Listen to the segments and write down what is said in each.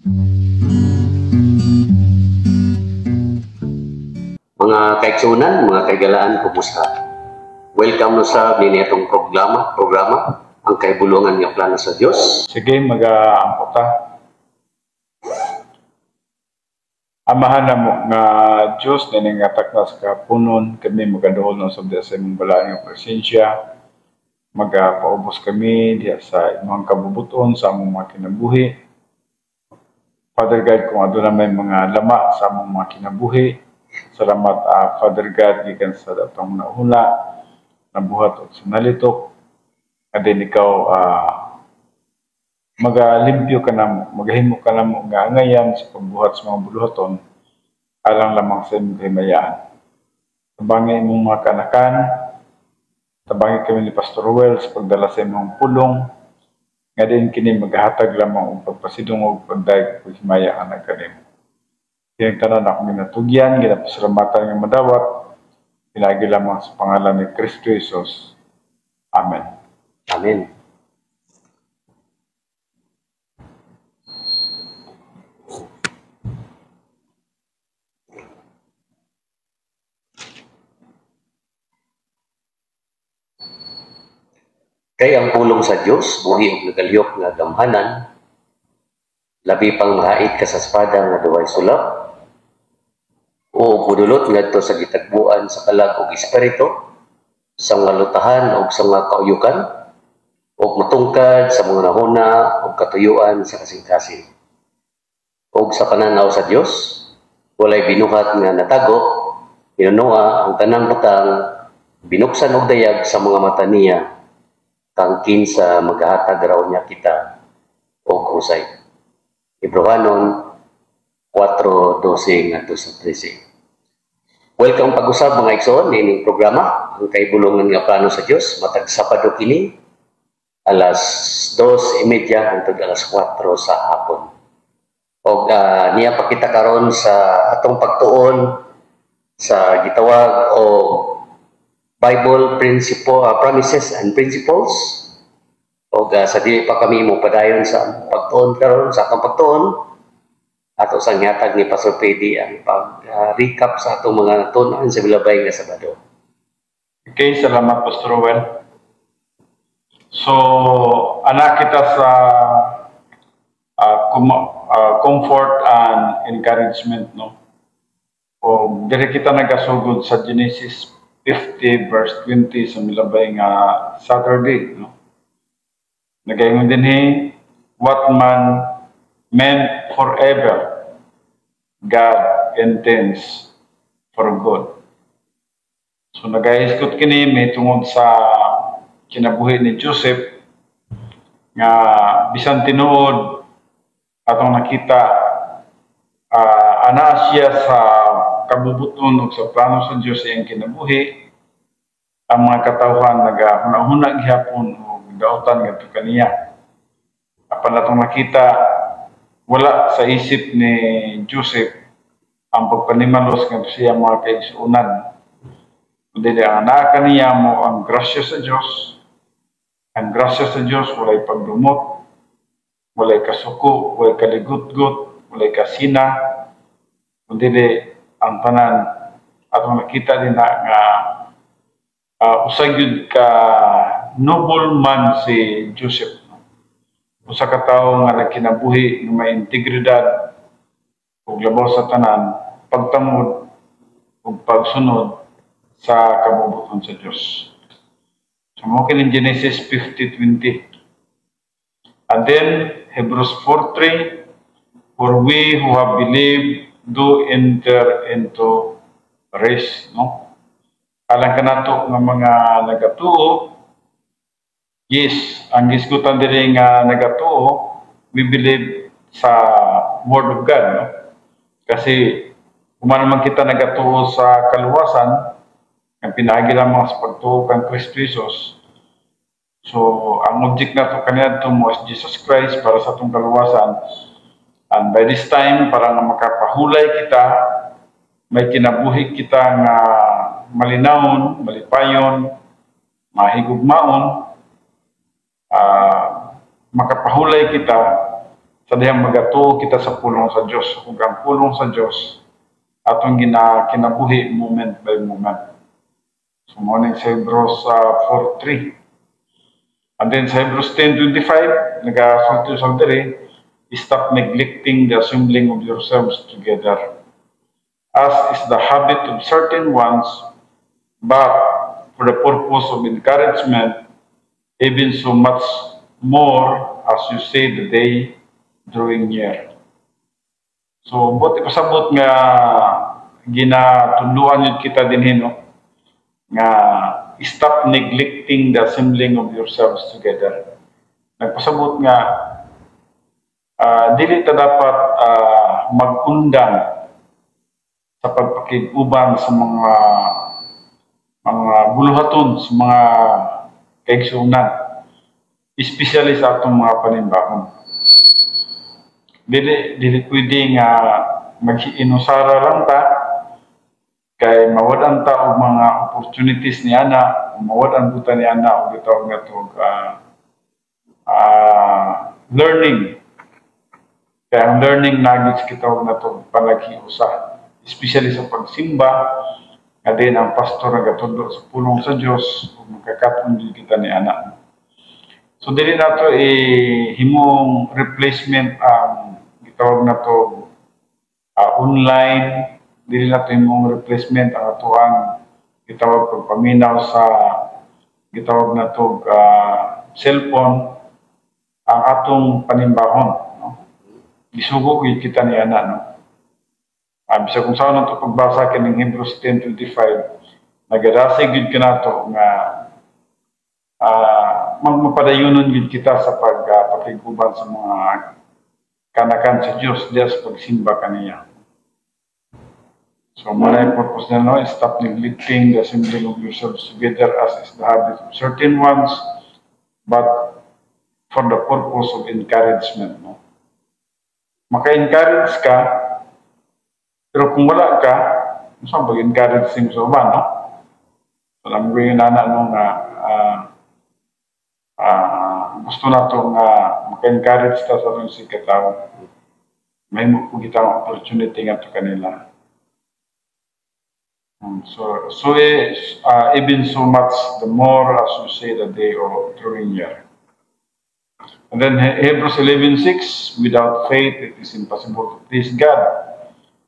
Mga kaigsunan, mga kaigalaan, kumusta? Welcome no sa itong programa, ang kaibulungan nga plano sa Dios. Sige, mag-aampo ta. Amahan na mo nga Diyos na nangatak na sa kapunon, kami magadoon ng sabda sa imong balaang presensya. Magapaubos kami diya sa imong kabubuton sa among mga kinabuhi. Father God, kung aduna may mga lama sa among mga kinabuhi, salamat Father God, gikan sa datong nauna, nabuhat o sinalitok. And then ikaw, magalimpyo ka na, magahimo ka na mo nga ngayon sa pagbuhat sa mga buluhaton, alang lamang sa imong kahimayaan. Tabangin imong mga kanakan, tabangin kami ni Pastor Well sa pagdala sa imong pulong, nga din kini maghatag lamang ang pagpasidong o pagdayag o himayaan ng kanimo. Kaya tanan ako minatugyan, ginapasalamatan ng madawat, pinagi lamang sa pangalan ni Kristo Jesus. Amen. Amen. Kay ang pulong sa Dios buhi og nagalihok nga gamhanan, labi pang mahait ka sa espada nga duway sulab, o budulot ngadto sa gitagbuan sa kalag ug espiritu, sa mga lutahan ug sa mga kauyukan, ug matungkad sa mga nahuna ug katuyuan sa kasing-kasing. Ug sa pananaw sa Dios, walay binuhat nga natago, pinunua ang tanang butang, binuksan og dayag sa mga mata niya, kang kinsa maghatag raw niya kita og husay. Hebrewanon 4:12 ngadto sa 13. Welcome pag-usab mga igsoon nining programa ang kaibulungan nga plano sa Dios matag Sabado kini alas 2:30 hangtod alas 4 sa hapon. Og niya pa kita karon sa atong pagtuon sa gitawag o Bible Promises and Principles. O sa di pa kami mo padayon sa pagtuon karon sa atong pagtuon ato sang hatag ni Pastor Pedi ang pag-recap sa atong mga tunan sa milabay nga Sabado. Okay, salamat Pastor Well. So, anak kita sa comfort and encouragement, no? O diri kita nagasugod sa Genesis 50 verse 20 sa milabay nga Saturday, no? Nagaingon din what man meant forever, God intends for good. So nagaiskot kini may tungod sa kinabuhi ni Joseph nga bisan tinuod atong nakita ana siya sa kabubuton ug sa plano sa Dios iyang kinabuhi, ang mga katawhan nagahuna-huna gihapon og dautan ngadto kaniya. Apan atong nakita wala sa isip ni Joseph ang pagpanimalos ngadto siya mga kaigsuonan. Kundi ang anak kaniya mo ang grasya sa Dios. Ang grasya sa Dios walay pagdumot, walay kasuko, walay kaligut-gut, walay kasina, kundi ang tanan atong nakita din na nga usag yun ka noble man si Joseph. Usa ka tawo nga nagkinabuhi nga may integridad ug labaw sa tanan, pagtangod ug pagsunod sa kabubuton sa Dios. So mo kini Genesis 50:20. And then Hebrews 4:3, for we who have believed do enter into rest, no? Alang kanato nga mga nagatuo, yes, ang gisgutan diri nga nagatuo, we believe sa Word of God, no? Kasi kung man kita nagatuo sa kaluwasan, ang pinagi lamang sa pagtuo kang Kristo Jesus. So, ang object nato kaniadto mo is Jesus Christ para sa atong kaluwasan. And by this time, para nga makapahulay kita, may kinabuhi kita nga malinawon, malipayon, mahigugmaon, makapahulay kita sa dihang magatuo kita sa pulong sa Dios. Kung ang pulong sa Dios atong kinabuhi moment by moment. So mo ning sa Hebrews 4:3. And then sa Hebrews 10:25 nagasulti sa diri, stop neglecting the assembling of yourselves together, as is the habit of certain ones, but for the purpose of encouragement, even so much more as you see the day drawing near. So, buti pasabot nga ginatuluan yun kita din no? Nga stop neglecting the assembling of yourselves together. Nagpasabot nga dili ta dapat mag-undang sa pagpakig-uban sa mga buluhaton, sa mga kaigsunan, especially sa atong mga panimbahon. Dili pwede nga mag-inusara lang ta kay mawadan ta og mga opportunities ni ana, mawadan buta ni ana og gitawag nga to learning. Kaya ang learning nuggets kitawag na to palagi-usa, especially sa pagsimba, nga din ang pastor nga gatudlo sa pulong sa Dios ug magkakaton gyud kita ni ana. So dili nato himong replacement ang gitawag na to online, dili nato himong replacement ang atuang gitawag kog paminaw sa gitawag na to cellphone ang atong panimbahon. Gisugo gyud kita ni ana no. Bisag kung saan nato pagbasa kining Hebrews 10:25, nagadasig gyud kanato nga magmapadayonon gyud kita sa pagpakiguban sa mga kanakan sa Dios diya sa pagsimba kaniya. So muna yung purpose na no, stop neglecting the assembling of yourselves together as is the habit of certain ones, but for the purpose of encouragement. No? Maka-encourage ka, pero kung wala ka, saan pag-encourage mo sa uban, no? Alam ko yung nana nung gusto na itong maka-encourage ta sa itong si katao. May mapagkita opportunity nga ito kanila. So even so much the more as you say the day or drawing near. And then Hebrews 11:6, without faith it is impossible to please God,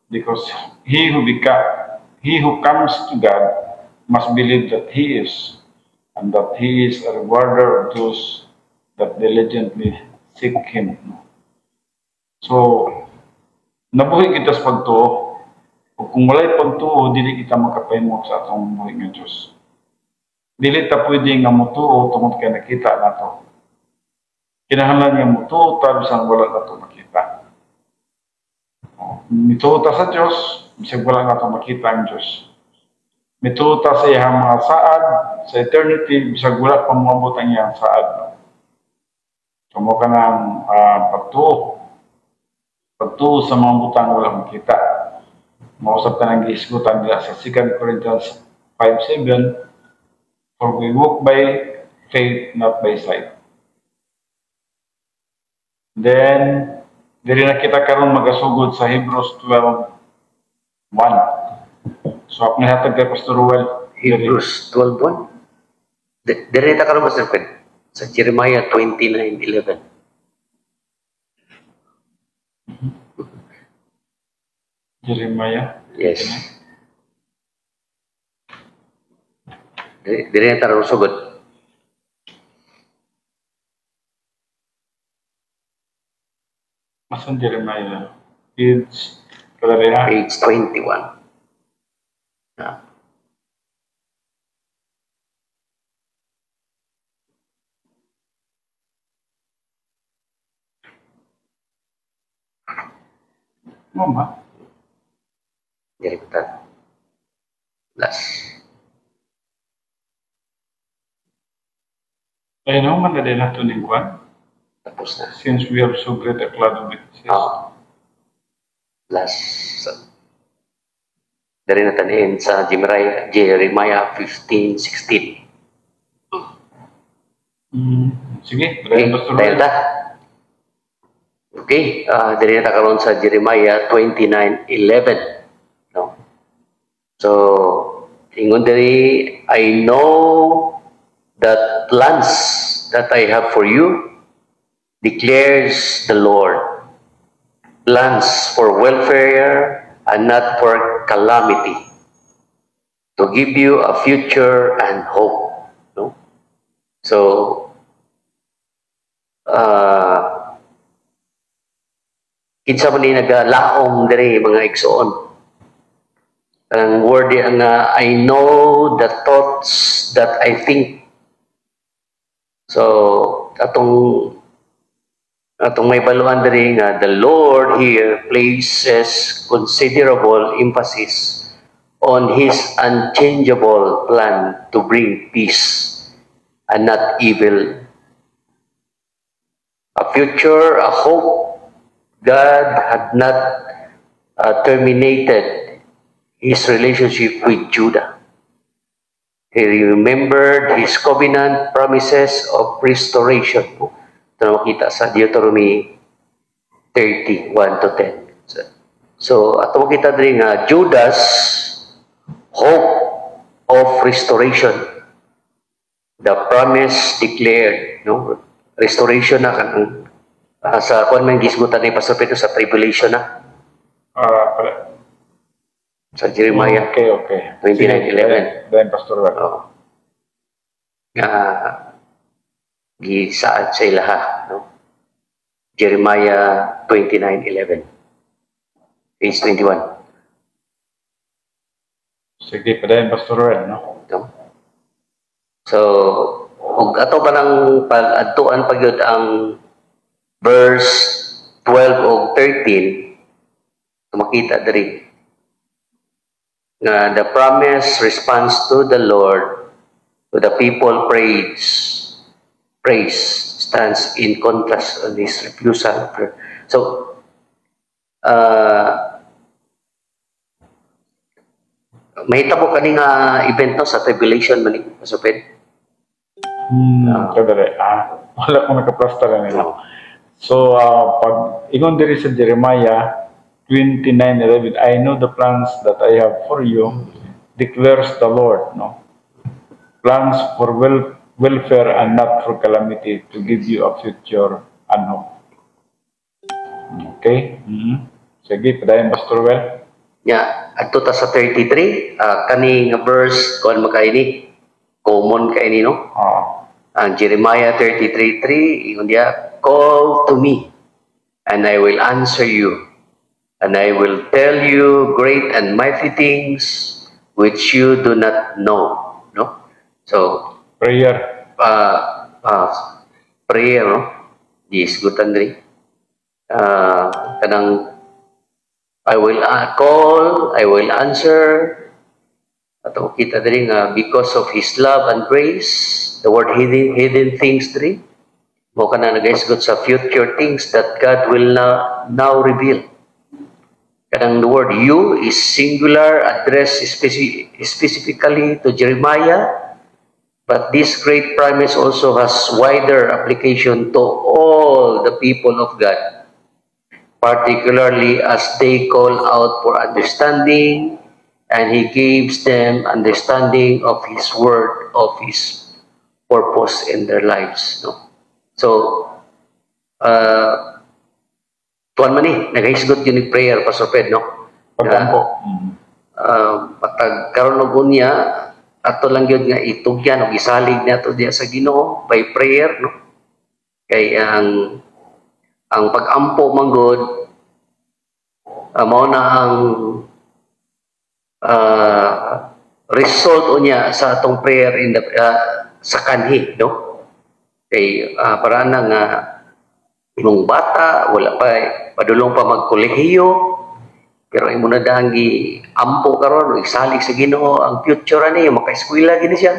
because he who comes to God must believe that he is, and that he is a rewarder of those that diligently seek him. So nabuhi kita sa pagtuo. O kung walay pagtuo, dili kita makapahimok sa atong buhi nga Diyos. Dili ta pwede nga mutuo tungod kay nakita nato. Kinahanglan nga mutuo ta bisan wala nato makita. Mituo ta sa Diyos, bisan wala nato makita ang Diyos. Mituo ta sa iyang mga saad, sa eternity, bisan wala pa moabot ang iyang saad. So mo ka ng pagtuo. Pagtuo sa mga butang wala makita. Mausap ka ng giisgutan nila sa 2 Corinthians 5:7, for we walk by faith, not by sight. Then, diri na kita karon magasugod sa Hebrews 12:1. So, ako nahatag kay Pastor Ruel. Hebrews 12:1. Diri na karon Pastor Fred sa Jeremiah 29:11. Jeremiah? Yes. Diri na karon sugod. Masan Jeremiah? Page 21. Mama? Jadi kita last. Ay, no, man na din nato ning kwan. Tapos na. Since we have so great a cloud of witnesses. Last. Dari natin sa Jeremiah 15:16. Sige, dahil Pastor Ruel. Okay, diri na karon sa Jeremiah 29:11. No? So, ingon diri, I know that plans that I have for you, declares the Lord. Plans for welfare and not for calamity, to give you a future and hope. No? So, kinsa man ni nagalaom diri mga igsoon. Ang word ang I know the thoughts that I think. So, atong may baluhan diri nga the Lord here places considerable emphasis on His unchangeable plan to bring peace and not evil. A future, a hope. God had not terminated His relationship with Judah. He remembered His covenant promises of restoration. Ito na makita sa Deuteronomy 30:1-10. So, ato makita din nga Judah's hope of restoration. The promise declared, no? Restoration na kanang sa kung may gisgutan ni Pastor Pedro sa tribulation na. Sa Jeremiah. Okay. 29:11. Then Pastor Wal. Oh. Gisaad sa ilaha, no? Jeremiah 29:11. Page 21. Sige, padayon Pastor Wal, no? No? So, ug ato ba nang pag-adtuan pagyud ang verse 12 o 13, makita diri na the promise response to the Lord, to the people praise stands in contrast on His refusal. So, may tabo kani nga event no sa tribulation man ni Pasuped. Wala ko nakaplasta na nila. So, pag ingon diri sa Jeremiah 29:11, I know the plans that I have for you, declares the Lord, no? Plans for welfare and not for calamity, to give you a future and hope. Okay? Sige, padayon Pastor Well. Yeah, adto ta sa 33, kani nga verse kon makaini common kaini no? Ang Jeremiah 33:3 ingon dia, call to me and I will answer you, and I will tell you great and mighty things which you do not know. No? So, Prayer. Prayer, no? Disgutan diri. Kanang I will call, I will answer. Ato kita diri nga because of His love and grace, the word hidden things diri. Mo kana nagaisgot sa future things that God will now reveal. Kanang the word you is singular, addressed specifically to Jeremiah, but this great promise also has wider application to all the people of God, particularly as they call out for understanding, and He gives them understanding of His word, of His purpose in their lives. No? So, tuwan man ni, naghisgot yun yung prayer, Pastor Ped, no? Pagkampo. Patag karon og unya, ato lang yun nga itugyan o isalig nato diya sa Ginoo by prayer, no? Kay ang pag-ampo manggod mao na ang result unya sa atong prayer in the sa kanhi, no? Kay para na nga imong bata wala pa padulong pa magkolehiyo, pero imo na dangi ampo karon isalig sa Ginoo ang future ani maka-eskwela gini siya.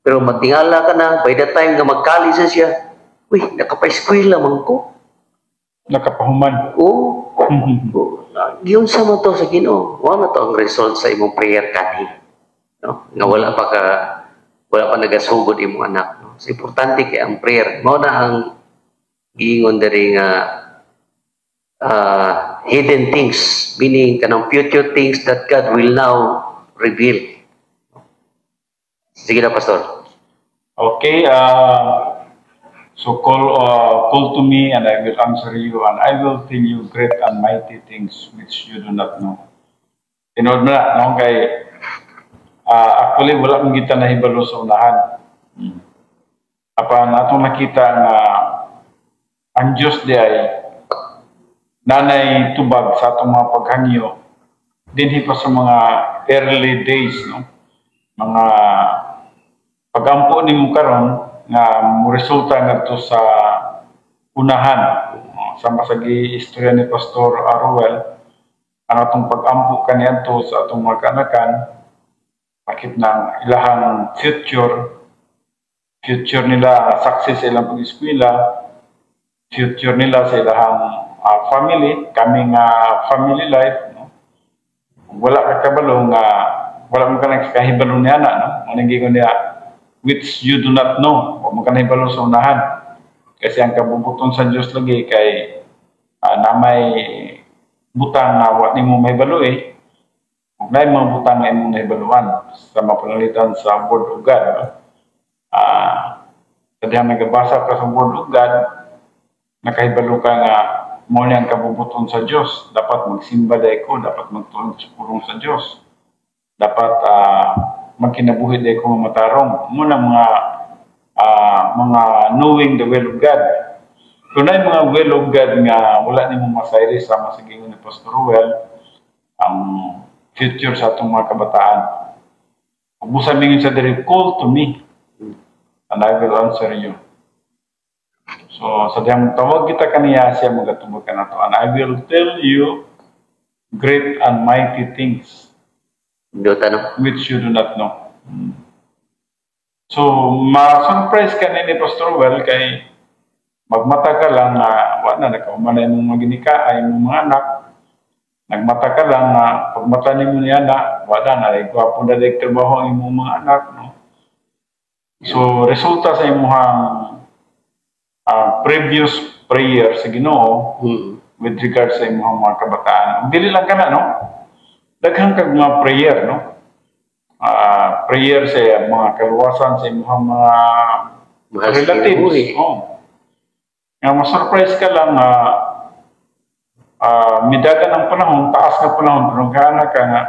Pero magtingala ka na by the time nga mag-college siya, uy, nakapa-eskwela man ko. Nakapahuman. Oo. Yun sa mo to sa Ginoo. Wa mo to ang result sa imong prayer kanhi. No? Nga wala pa nagasugod imong anak. No? So, importante kay ang prayer. Mao na ang giingon diri nga hidden things, meaning kanang future things that God will now reveal. Sige na, Pastor. Okay, so call to me and I will answer you and I will tell you great and mighty things which you do not know. Tinod na, no? Kay, actually, wala mong kita na hibalo sa unahan. Apan, atong nakita nga ang Diyos di ay nanay tubag sa atong mga paghangyo dinhi pa sa mga early days, no? Mga pagampo ni mo karon nga mo resulta ngadto sa unahan, no? Sa masagi istorya ni Pastor Ruel, ang atong pagampo kaniadto sa atong mga kanakan bakit nang ilahang future nila success sa ilang pag-eskwela, future nila sa ilahang family, kaming family life, no? Wala ka kabalo nga wala mo ka nakahibalo niya na, no? Anong gingon niya, which you do not know, o mo ka nahibalo sa unahan. Kasi ang kabubuton sa Diyos lagi kay na may butang na wala ni mo mahibalo eh. May mga butang na imong nahibaluan sa mapanalitan sa Word of God, no? Tadihang nagabasa ka sa Word of God, nakahibalo ka nga mo niyang kabubuton sa Diyos. Dapat magsimba dahil ko, dapat magtuon sa pulong sa Diyos. Dapat magkinabuhi dahil ko matarong. Muna mga knowing the will of God. Kung na yung mga will of God nga wala ni mong masayri sa masagingon ni Pastor Ruel, ang future sa atong mga kabataan. Pag-usa mingin sa diri, call to me and I will answer you. So, sa diyang tawag kita kaniya, siya magatubag ka na to. And I will tell you great and mighty things which you do not know. So, ma-surprise ka ni Pastor Well kay magmata ka lang na wala na nakaumanay mong maginika ay mong mga anak. Nagmata ka lang na pagmata ni mo niya na wala na ay gwapo na dahil trabaho ang imong mga anak. No? So, resulta sa imong previous prayer sa Ginoo with regard sa imong mga kabataan. Dili lang ka na, no? Daghang kag mga prayer, no? Prayer sa mga kaluwasan sa imong mga relatives. Oh. Nga ma-surprise ka lang midagan ang panahon, taas na panahon, pero gana ka nga,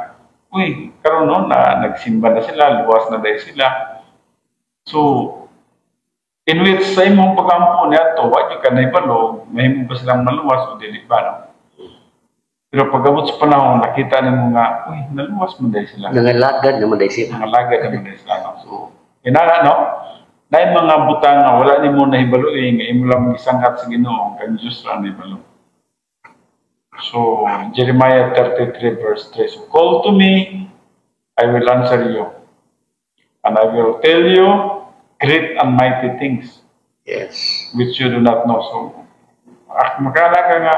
uy, karon no, na nagsimba na sila, luwas na dahil sila. So, in which sa imong pagampo niya to, wag ka na ibalo, mahimo ba silang maluwas o dili ba, no? Pero pag-abot sa panahon, nakita nimo nga, uy, naluwas mo dahil sila. Nangalagad naman dahil sila. Nangalagad naman dahil sila, no? So, inana, no? Na yung mga butang nga, wala ni mo nahibalo eh, nga imo lang isanghat sa Ginoo, kang Diyos lang nahibalo. So, Jeremiah 33 verse 3, so, call to me, I will answer you, and I will tell you great and mighty things, yes, which you do not know. So, makala ka nga,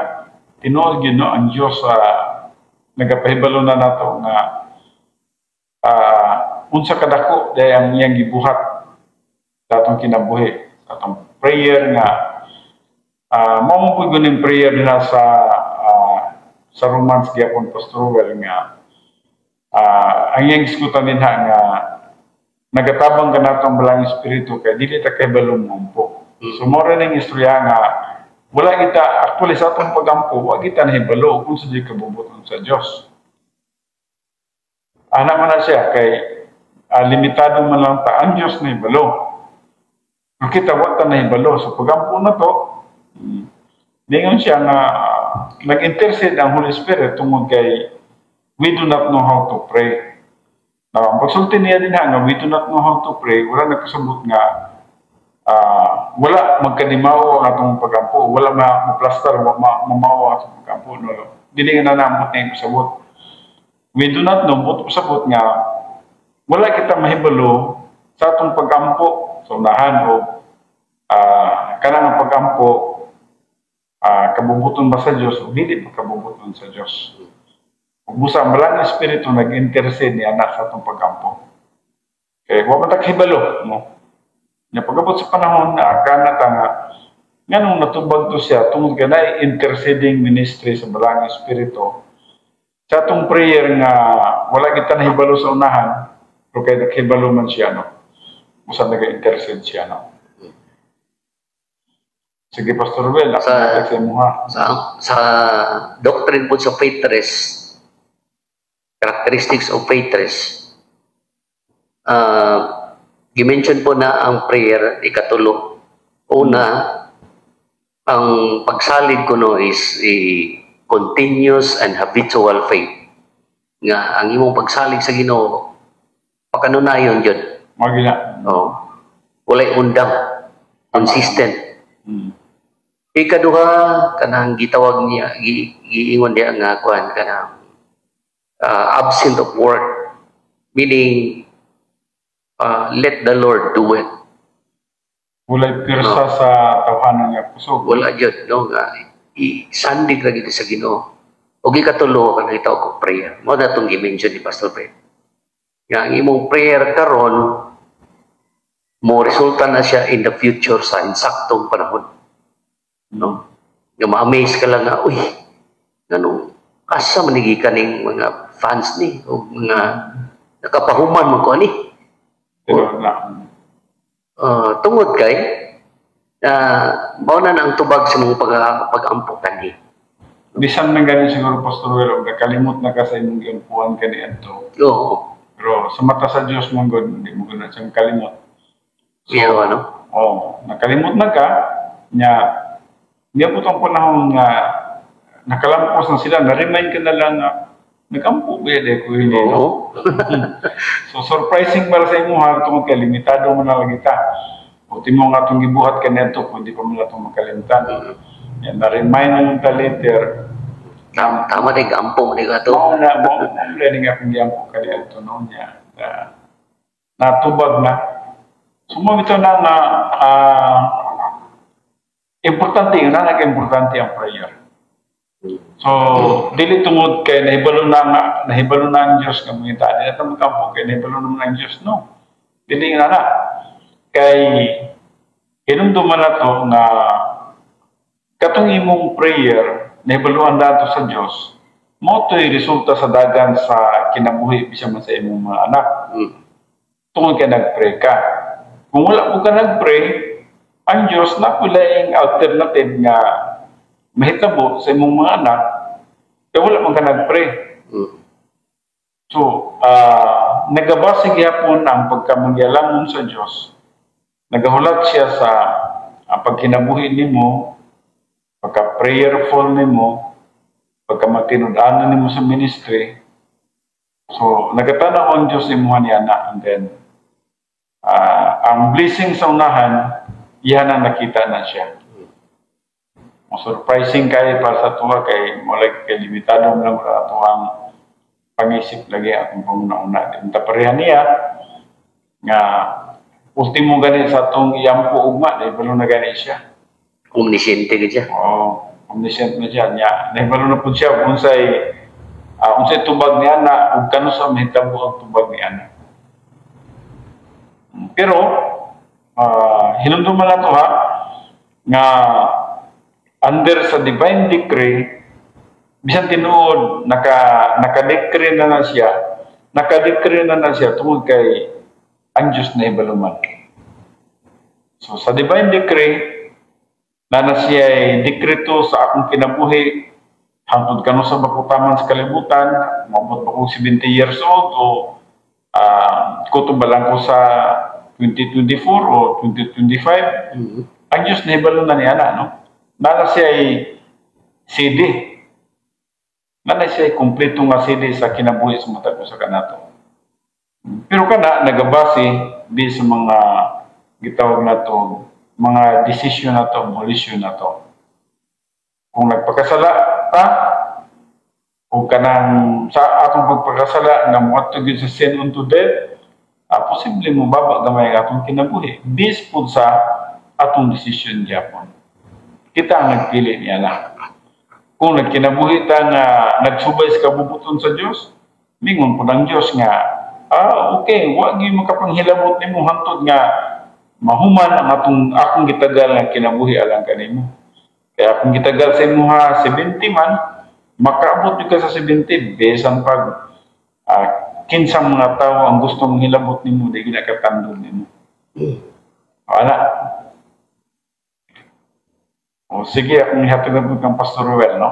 tinuod yun, no, ang Diyos nagapahibalo na nato nga unsa kadako dahil ang iyang gibuhat sa atong kinabuhi, sa atong prayer nga mao po yung prayer nila sa Romans gyapon Pastor Well nga ang iyang iskutan din nga nagatabang ka nato ang balang espiritu kay dili ta kay balong mumpo. So mo rin ang istorya nga wala kita actually sa atong pagampo wa kita nahibalo kung sa di kabubuton sa Dios. Ana man na siya kay limitado man lang ta ang Dios nahibalo. Kung kita wa ta nahibalo sa pagampo na to, dingon siya nga nag-intercede ang Holy Spirit tungod kay we do not know how to pray. Ang pagsulti niya din nga, we do not know how to pray, wala nagkasabot nga, wala magkanimaw ang atong pagampo, wala ma-plaster, mamawa ang atong pagampo. No? Dili nga nanamot na yung pasabot. We do not know, buto pasabot nga, wala kita mahibalo sa atong pagampo, sa unahan o kanang pagampo, kabubuton ba sa Diyos o dili pa kabubuton sa Diyos. Busa ang balang espiritu nag-intercede ni anak sa atong pagampo. Kaya huwag matag hibalo, no? Na pag-abot sa panahon na kanata nga Nganong natubag to siya tungod kanay interceding ministry sa Balang Espiritu. Sa atong prayer nga wala kita nahibalo sa unahan, pero kay naghibalo man siya, no? Usa naga-intercede siya, no? Sige, Pastor Well, sa imuha. Sa doctrine po sa faith rest, characteristics of faith rest, gimension po na ang prayer, ikatulo. Una, ang pagsalig ko no is continuous and habitual faith. Nga, ang imong pagsalig sa Ginoo, pakanunayon yun. Magina. Oh. Walay undang. Consistent. Ikaduha, kanang gitawag niya, giingon niya nga kuan kanang absent of work. Meaning, let the Lord do it. Walay pirsa sa tawhanan nga pusog. Wala dyan, no? Isandig lagi sa Ginoo. O gikatulo, kanang itaw ko prayer. Mo na itong i-mention ni Pastor Fred. Nga, ang imong prayer karon mo resulta na siya in the future sa insaktong panahon. No? Nga ma-amaze ka lang nga, uy, ganun, asa manigi ka ng mga fans ni, o mga nakapahuman mo ko ani. Tungod kay, mauna na ang tubag sa mga pag-ampukan ni. Bisan na ganun siguro, Pastor Well, nakalimot na ka sa imong giampuan ka ni Anto. Oo. Pero sa mata sa Diyos mong God, hindi mo na siyang kalimot. So, ano? nakalimot na ka, niya po itong panahon nga nakalampos na sila, na-remind ka na lang na nag-ampo ba yun ko hindi, no? So, surprising para sa imo ha, itong kay limitado mo na lang kita. Buti mo nga itong gibuhat ka nito, kung di pa mo na itong makalimtan. Yan, na-remind mo yung later. Tama din, ampo mo din ka ito. Mo learning akong giampo ka dito, no? Natubag na. So, ito na nga, importante yun, nag-importante ang prayer. So, dili tungod kay nahibalo na ang Diyos nga mga tao. Dili naman kampo kay nahibalo naman ang Diyos, no? Dili na. Kay, hinumduman na to nga katong imong prayer, nahibaluan na to sa Diyos, mo to'y resulta sa dagan sa kinabuhi bisa man sa imong mga anak. Tungod kay nag-pray ka. Kung wala mo ka nag-pray, ang Diyos na pulaing alternative nga mahitabo sa imong mga anak, kaya wala mo ka nag-pray. So, nagabasig yapon ang pagkamangyalamon sa Diyos. Nagahulat siya sa pagkinabuhi nimo, pagka-prayerful nimo, pagka-matinud-anan nimo sa ministry. So, nagatanaw ang Diyos imo niya na, and then, ang blessing sa unahan, iyan ang nakita na siya. Surprising kayo para sa tuwa kay mulai kay limitado mo lang sa tuwang pangisip lagi akong panguna-una. Dinta pareha niya nga ultimo gani sa atong iyampo ugma, dahil balo na gani siya. Omnisciente ka siya. Oo, omniscient na siya. Dahil na po siya unsay tubag niya na ug kano sa mahitabo ang tubag niya na. Pero, hinumduman na to ha, nga under sa divine decree, bisan tinuod, naka-decree na siya tungod kay ang Diyos na ibaluman. So, sa divine decree, na siya dekreto sa akong kinabuhi, hangtod kano sa bakutaman sa kalibutan, mabot pa kong 70 years old, o kutubalan ko sa 2024 o 2025, ang Diyos na ibaluman niya na, no? Nana siya ay CD. Nana siya ay kumpleto nga CD sa kinabuhi sa mata ko sa kanato. Pero kana, nagabase di sa mga gitawag na to, mga decision na to, volition na to. Kung nagpakasala ta, o kanang sa atong pagpakasala nga mo ato gyud sa sin unto death, posible mo baba gamay atong kinabuhi. Based po sa atong decision gyapon. Kita ang nagpili niya na. Kung nagkinabuhi ta nga nagsubay sa kabubuton sa Diyos, mingon po ng Diyos nga, okay, wag yung makapanghilabot ni mo hantod nga mahuman ang akong gitagal nga kinabuhi alang kanimo. Kaya akong gitagal sa imo ha 70 man, makaabot ka sa 70 besan pag kinsang mga tao ang gustong hilabot nimo di ginakatandog nimo. Wala. O sige, akong ihatag na kang Pastor Ruel, no?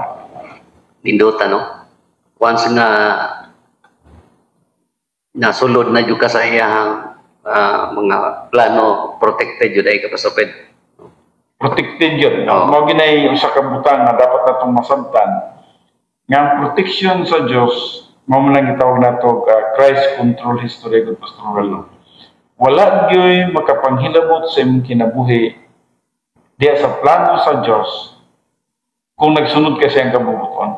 Nindota, no? Once nga nasulod na yung ka sa iyang mga plano, protected yun ay kapasapid. Protected yun. No? Mo ginay sa kabutan na dapat natong masabtan. Nga ang protection sa Diyos, mo lang itawag na ito Christ control history ng Pastor Ruel. No? Wala yun makapanghilabot sa imong kinabuhi diya sa plano sa Diyos kung nagsunod ka sa iyang kabubuton.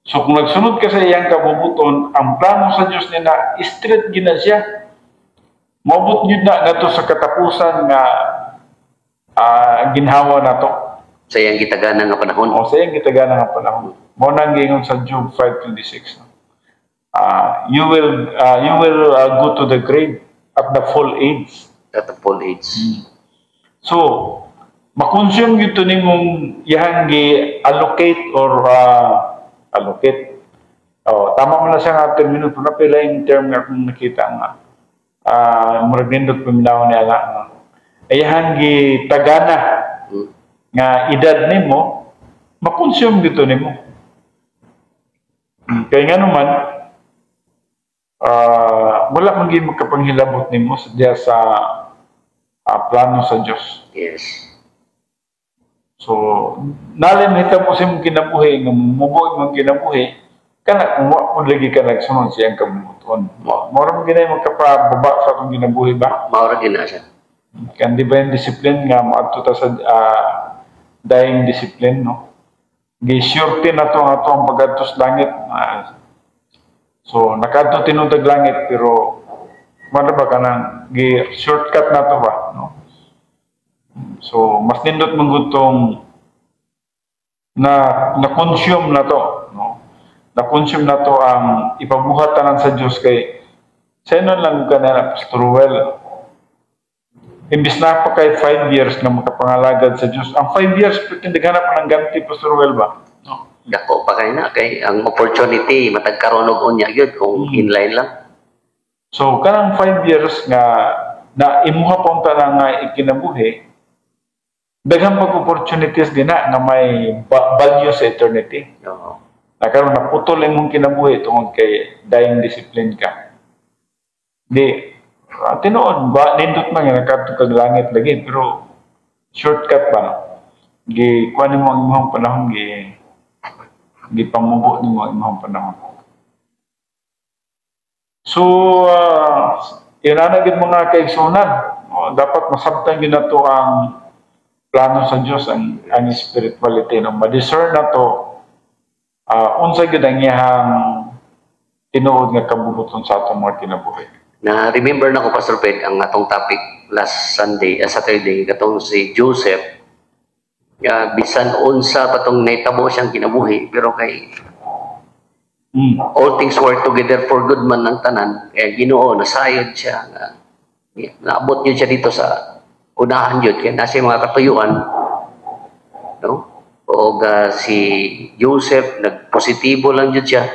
So kung nagsunod ka sa iyang kabubuton, ang plano sa Diyos nila, straight gina siya. Mabot yun na to sa katapusan nga ginhawa na to. Sa iyang gitagana nga panahon. O sa iyang gitagana nga panahon. Mo nang gingon sa Job 5:26. You will go to the grave at the full age. At the full age. So, makonsume yun ito nimong ihang allocate or allocate. Tama mo na siya nga termino. Pero napila yung term nga kung nakita nga. Murag nindot paminaw niya nga. Ihang tagana nga edad nimo, makonsume dito nimo. Kaya nga naman, wala maging magkapanghilabot nimo sa plano sa Diyos. Yes. So, nalimita mo sa mong kinabuhi, nga mubuhay mong kinabuhi, kana kung mo lagi ka nagsunod siyang kabubuton. Mora mo ginay magkapababa sa itong kinabuhi ba? Maura din na siya. Kan di ba yung discipline nga, maadto ta sa dying discipline, no? Gisurti na to ang pag-adtos langit. So, nakadto tinutag langit, pero ano ba ka nang shortcut na to ba? No? So, mas nindot manggutong na-consume na to. No? Na-consume na to ang ipabuhatanan sa Diyos kay sa ino lang ka na, Pastor Ruel. Imbis na pa kahit 5 years na makapangalagad sa Diyos. Ang 5 years, tindighanap pa ng ganti, Pastor Ruel ba? No? Dako pa kayo na. Kay ang opportunity, matagkaronog unya yun kung inline lang. So, kanang 5 years nga na imuha punta na nga ikinabuhi, daghang pag-opportunities din na may value sa eternity. Oo. Nakaroon na putol yung kinabuhi tungkol kay dying discipline ka. Di, tinuod ba, nindot man nga nakatukag langit lagi, pero shortcut pa. No? Kuha mo ang imong panahon, pamubo mo ang imong panahon. So, yun na naging mga kaigsunan. Dapat masabtan yun na to ang plano sa Diyos, ang spirituality. No? Ma-discern na to, unsa yun ang iyang tinuod nga kabubuton sa atong mga kinabuhi. Na-remember na ko, Pastor Ped, ang atong topic last Saturday, katong si Joseph, bisan unsa patong naitabo siyang kinabuhi, pero kay all things work together for good man ng tanan, kaya Ginoo nasayod siya nga naabot niyo siya dito sa unahan yun, kaya nasa mga katuyuan, no? O si Joseph nagpositibo lang yun siya,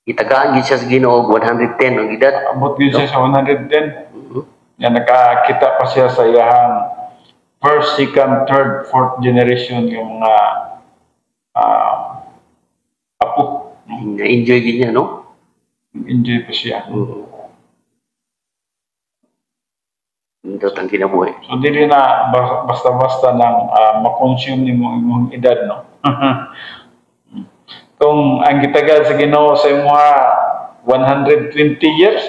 itagaan yun siya sa Ginoo 110 ang edad. Abot yun siya sa 110. Yan, nakakita pa siya sa iyang first, second, third, fourth generation yung mga apo. Na-enjoy din niya, no? Enjoy pa siya. Indot ang kinabuhi. So, di rin na basta-basta nang makonsume ni mong edad, no? Kung ang gitagal sa Ginoo sa mga 120 years,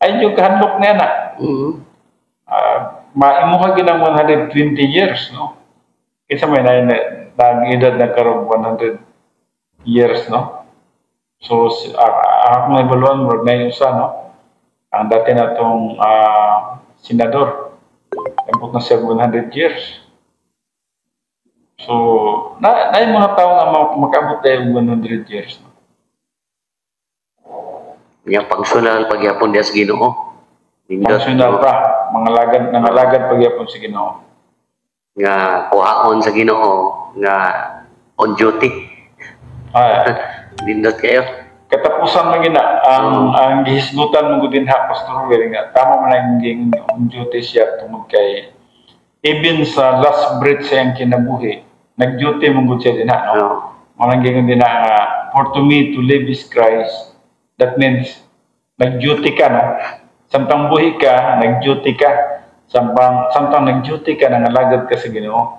ay yung kahandok niya na. Maimuha ginang 120 years, no? Isa may nag-edad na karong 100 years, no? So, ako na ibaluan, murag na yung isa, no? Ang dati na itong senador, abot na siya 100 years. So, na yung mga tao na makabot na yung 100 years, no? Yung pangsunal, pagyapon niya sa Ginoo. Functional pa, nangalagad pagyapon sa Ginoo. Nga kuhaon sa Ginoo nga on duty. Nindot kayo. Katapusan man gina ang gihisgutan mo gud dinha Pastor Will nga tama man ang on duty siya tungod kay even sa last breath sa iyang kinabuhi, nag-duty mo gud siya dinha, no? Manang gingon dinha nga for to me to live is Christ. That means nag-duty ka, no? Samtang buhi ka, nag-duty ka. Samtang nag-duty ka, nangalagad ka sa Ginoo.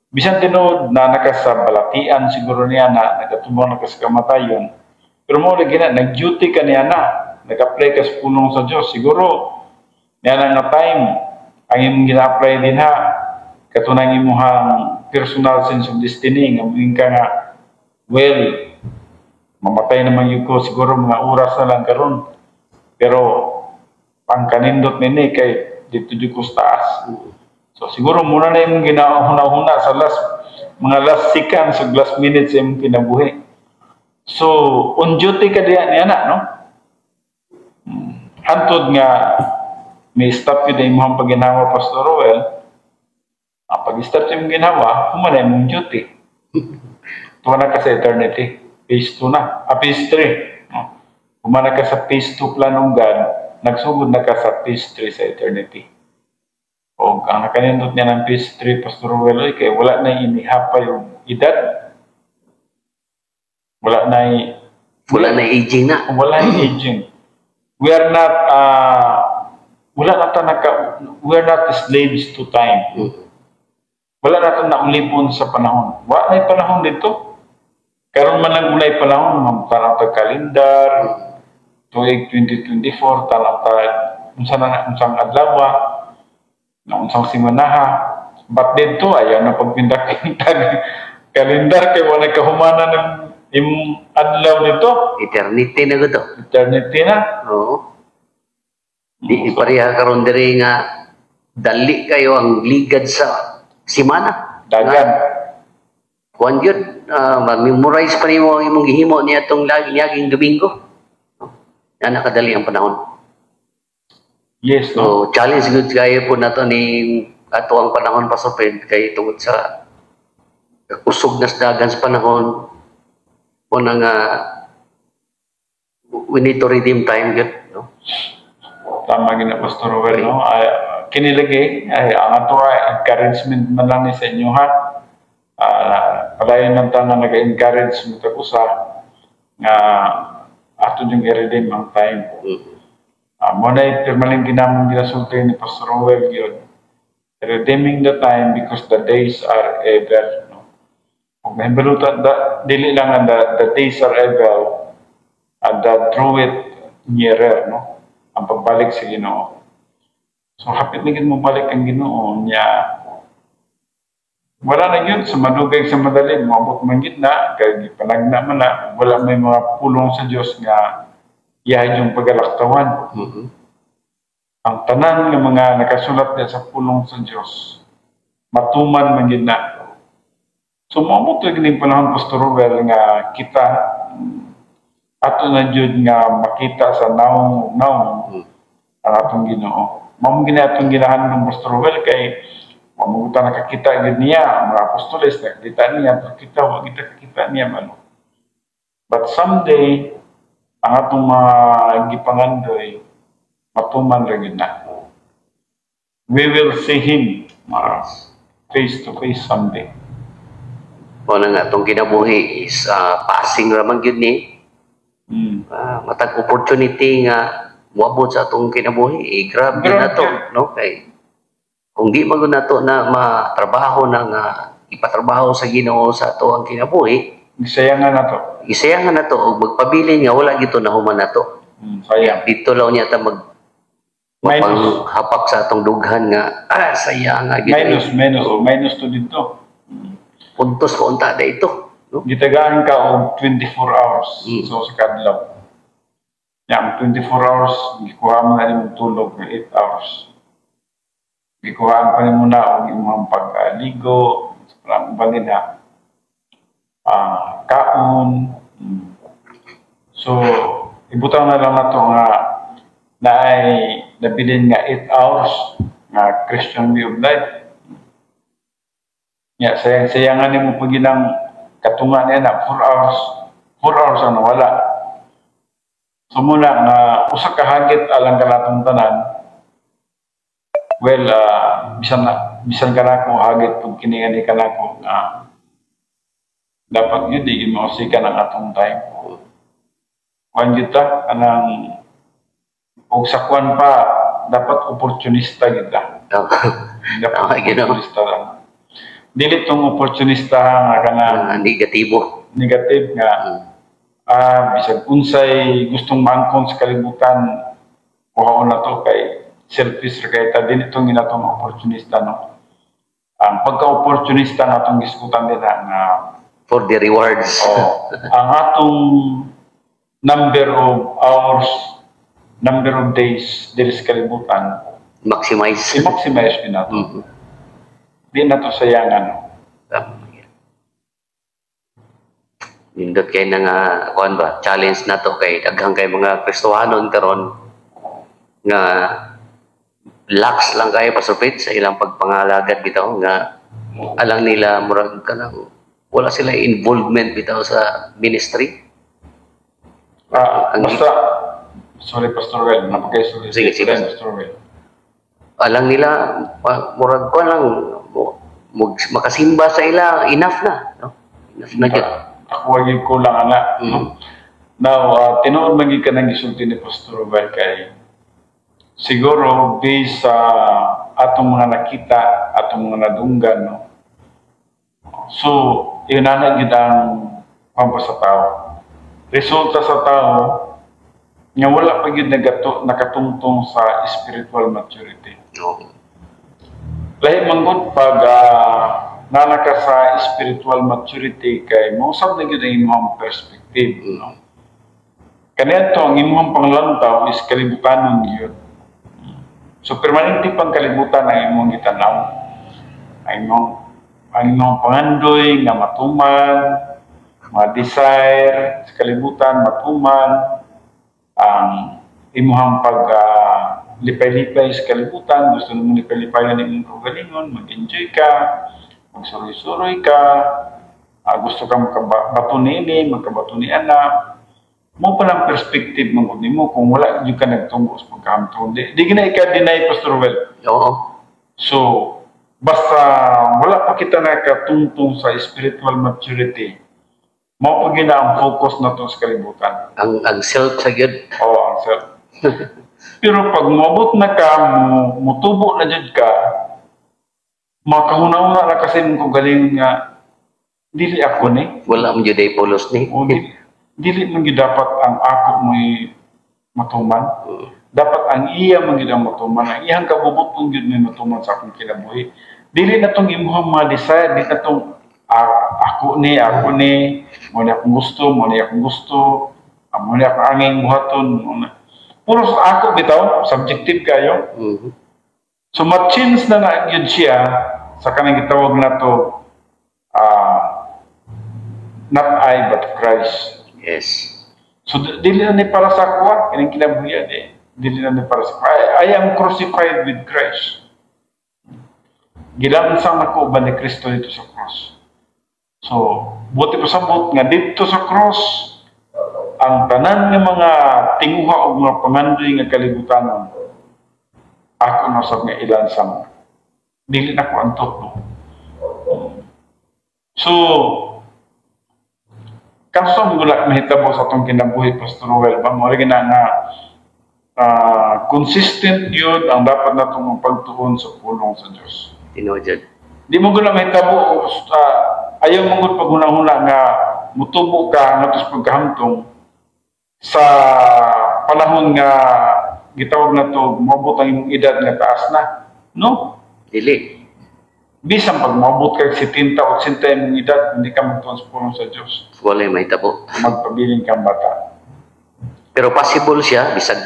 Bisan tinuod na nakasabalatian siguro niya na nagatumbang na sa kamatayon. Pero mo lagi na, nag-duty ka niya na. Nag-apply ka sa pulong sa Diyos. Siguro, niya na nga time, ang imong gina-apply din ha, katunang imuhang personal sense of destiny, nga mungkin ka nga, well, mamatay naman yun ko, siguro mga oras na lang karon. Pero, pang kanindot nini kay dito di ko sa taas. So siguro muna na yung ginahuna-huna sa mga last seconds o last minutes yung kinabuhi. So on duty ka diyan niya na, no? Hantod nga may stop yun na yung paginawa Pastor Roel. Pag-start yung ginawa, humana yung duty. Tuwa na ka sa eternity. Phase 2 na. Phase 3. No? Humana ka sa phase 2 planong God. Nagsugod na ka sa phase 3 sa eternity. O ang nakanindot niya ng phase 3, Pastor Ruel, kaya wala na inihapa yung edad. Wala na aging na. Wala na aging. We are not, we are not slaves to time. Wala na naulipon sa panahon. Wala na panahon dito. Karon man lang ulay panahon, parang kalendar, tuig 2024 talang unsang adlaw na unsang simanaha but dito ayaw na pagpindak-pindag kalendar kay wala kahumana ng imong adlaw nito eternity na gud. Eternity na. Oo. Di pareha karon diri nga dali kayo ang ligad sa simana dagan kuan gyud mag-memorize pa nimo imong gihimo niya tong laging Domingo. Nakadali ang panahon. Yes, no? So, challenge good kayo po na ito ni ato ang panahon pa sa friend kay tungod sa usog na dagan sa panahon po na nga we need to redeem time yun, no? Tama gina Pastor Robert, no? Kinilagay ang ato encouragement man lang ni sa inyo ha. Padayon ng tanang nag-encourage mo ko sa nga ato yung i-redeem ang time. Muna ipirmaling ginamang ginasulti ni Pastor Rowell yun. Redeeming the time because the days are evil. No? Kung mahibalutan, dili lang ang the days are evil and the through it nearer. No? Ang pagbalik sa Ginoo. So hapit na mo balik ang Ginoo niya. Wala na yun, sa madugay sa madali, mabot man gitna, kaya panagna man na, wala may mga pulong sa Diyos nga iyahin yung pagalaktawan. Ang tanan ng mga nakasulat niya sa pulong sa Diyos, matuman man gitna. So mabot yung panahon, Pastor Robert, nga kita, ato na Diyod nga makita sa naong ang atong Ginoo. Mamang atong ginahan ng Pastor Robert, kay mamugutan nakakita gid niya mga apostoles nakakita niya kita wag kita kakita niya man. But someday ang atong mga gipangandoy matuman ra gid na. We will see him face to face someday. Wala nga itong kinabuhi is passing raman yun ni. Matag opportunity nga muabot sa itong kinabuhi. Grabe na to. No? Kay, kung di magod na to na matrabaho na nga ipatrabaho sa Ginoo sa to ang kinabuhi, isayangan na to. Isayangan na to. O magpabilin nga wala gito na human na to. Sayang. Dito lang niya ta hapak sa atong dughan nga sayang nga gito. Minus to dito. Puntos ko unta da ito. No? Gitagaan ka og 24 hours so sa kadlaw. Yang 24 hours gikuha mo na yung tulog ng 8 hours. Gikuhaan pa rin muna ang imong pagligo, bangin na, kaon. So, ibutaw na lang na ito nga na ay nabilin nga 8 hours nga Christian way of life. Ya, sayang-sayangan ni mo pag ginang katungan niya na 4 hours. 4 hours ang nawala. So muna nga, usa ka hagit alang kanatong tanan, well, bisan ka na ko hagit pag kiningani ka na ko nga dapat yun, di mausikan ang atong time. Kuan kita, anang og sakwan pa, dapat opportunista kita. Dapat opportunista lang. Dili tong opportunista nga kanang negatibo. Negative nga bisag unsay gustong mangkon sa kalibutan kuhaon na to kay selfish ra kay ta dili tong ginatong opportunista no. Ang pagka-opportunista natong giskutan din nga for the rewards. Ang atong number of hours, number of days dili sa kalibutan Maximize. I-maximize din nato. Di na to sayangan. Nindot kay na nga kuan ba challenge na to kay daghang kay mga Kristohanon karon nga lax lang kay pasupit sa ilang pagpangalagad bitaw nga alang nila murag kanang wala sila involvement bitaw sa ministry. Basta sorry Pastor Well, napakay-sorry. Sige, Pastor Well. Alang nila murag ko lang makasimba sa ila enough na no? Enough na gyud. Ako wagi ko lang ana no? Now tinuod man gyud kanang gisulti ni Pastor Well kay siguro based sa atong mga nakita, atong mga nadunggan no. So yun ana gyud ang pampa sa tao. Resulta sa tao nga wala pa gyud nakatungtong sa spiritual maturity. Lahi manggod pag nanaka sa spiritual maturity kay mausap na gyud ang imong perspective no. Kaniadto ang imong panglantaw is kalibutanon gyud. So permanente pang kalibutan ang imong gitanaw. Ang imong pangandoy nga matuman, mga desire sa kalibutan matuman, ang imuhang pag lipay-lipay sa kalibutan, gusto mo lipay-lipayan ng imong kagalingon, mag-enjoy ka, magsuroy-suroy ka, gusto ka magkabato nini, magkabato ni anak, mo pa lang perspective mong mo kung wala yung ka nagtungo sa pagkahamtong. Di gina ika-deny, Pastor Well. Oo. So, basta wala pa kita nakatungtong sa spiritual maturity, mo pa gina ang focus na to sa kalibutan. Ang self sa gyud. Oo, ang self. Pero pag mabot na ka, mutubo na dyan ka, makahuna-una na kasi mong galing nga, dili ako ni. Wala mo juday polos ni. O, dili man gyud dapat ang ako mo'y matuman. Dapat ang iya man gyud ang matuman. Ang iyang kabubot mong gyud may matuman sa akong kinabuhi. Dili na tong imong mga desire, dili na tong ako ni, mo ni akong gusto, mo ni akong anging buhaton. Puro sa ako bitaw, subjective kayo. So ma-change na yun siya sa kanang gitawag na to not I but Christ. Yes. So dili na ni para sa ako, kining kinabuhi dili na ni para sa ako. I am crucified with Christ. Gilansang nako ba ni Kristo dito sa cross. So buti pa sabot nga dito sa cross ang tanan ng mga tinguha o mga pangandoy nga kalibutanon ako nasab nga ilansang dili na ko antot no. So kanso wala mahitabo sa atong kinabuhi Pastor Well ba mo rin nga consistent yun ang dapat natong pagtuon sa pulong sa Dios. Tinojad. Di mo guna mahitabo ayaw mong paghuna-huna nga mutubo ka ngatos pagkahamtong sa panahon nga gitawag na to mabot ang imong edad nga taas na no Dili. bisan pag mabot ka 70 o 80 imong edad hindi ka magtuon sa pulong sa Dios Wala mahitabo. magpabiling kang bata Pero possible siya bisag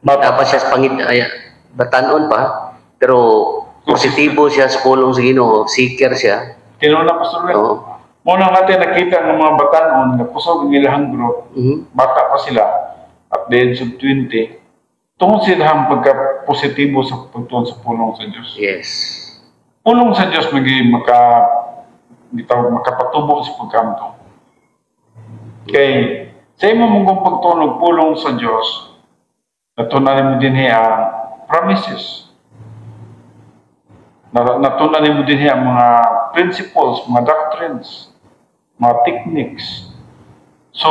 dapat siya sa batanon pa pero positibo siya sa pulong sa Ginoo, seeker siya. tinuna Pastor Well. Oo. Muna natin nakita ng mga batanon na kusog ang ilang group, bata pa sila, at the age of 20, tungod silang pagka-positibo sa pagtuon sa pulong sa Diyos. Yes. Pulong sa Diyos makapatubo sa pagkamto. Kay sa imo mong pagtuon pulong sa Diyos, natunan mo din ang promises. Natunan mo din ang mga principles, mga doctrines, mga techniques. So,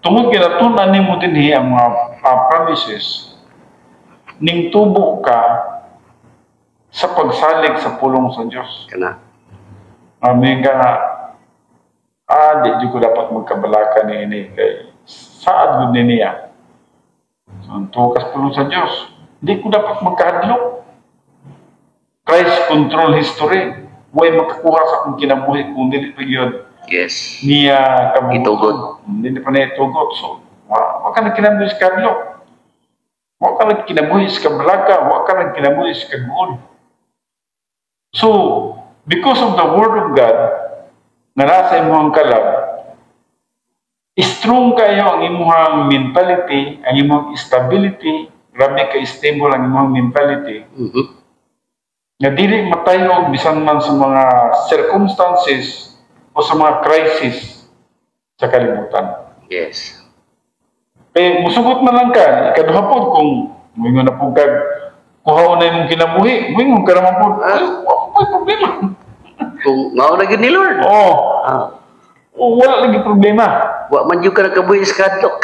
tungod kinatunan mo din ang mga promises, ning tubo ka sa pagsalig sa pulong sa Diyos. Kana. Amin ka nga, di ko dapat magkabalaka ni ini kay saad gud niya. So, tukas pulong sa Diyos, di ko dapat magkahadlok. Christ control history. Huwag makakuha sa akong kinabuhi kung dili pa yun. Yes. Niya kabuto. Itugot. Hindi pa na itugot. So, wag ka na kinabuhi sa kadlok. Wag ka na kinabuhi sa kabalaka. Wag ka na kinabuhi sa kaguol. So, because of the Word of God, na nasa imuhang kalab, strong kayo ang imuhang mentality, ang imuhang stability, grabe ka stable ang imuhang mentality. Na dili matayog bisan man sa mga circumstances o sa mga crisis sa kalibutan. Yes. Musugot man lang ka, ikaduhapon kung moingon na pug kag kuhaon na imong kinabuhi, moingon ka naman po, may problema. Kung mao na gid ni Lord. Wala lagi problema. Wa man jud ka nakabuhi sa kadlok.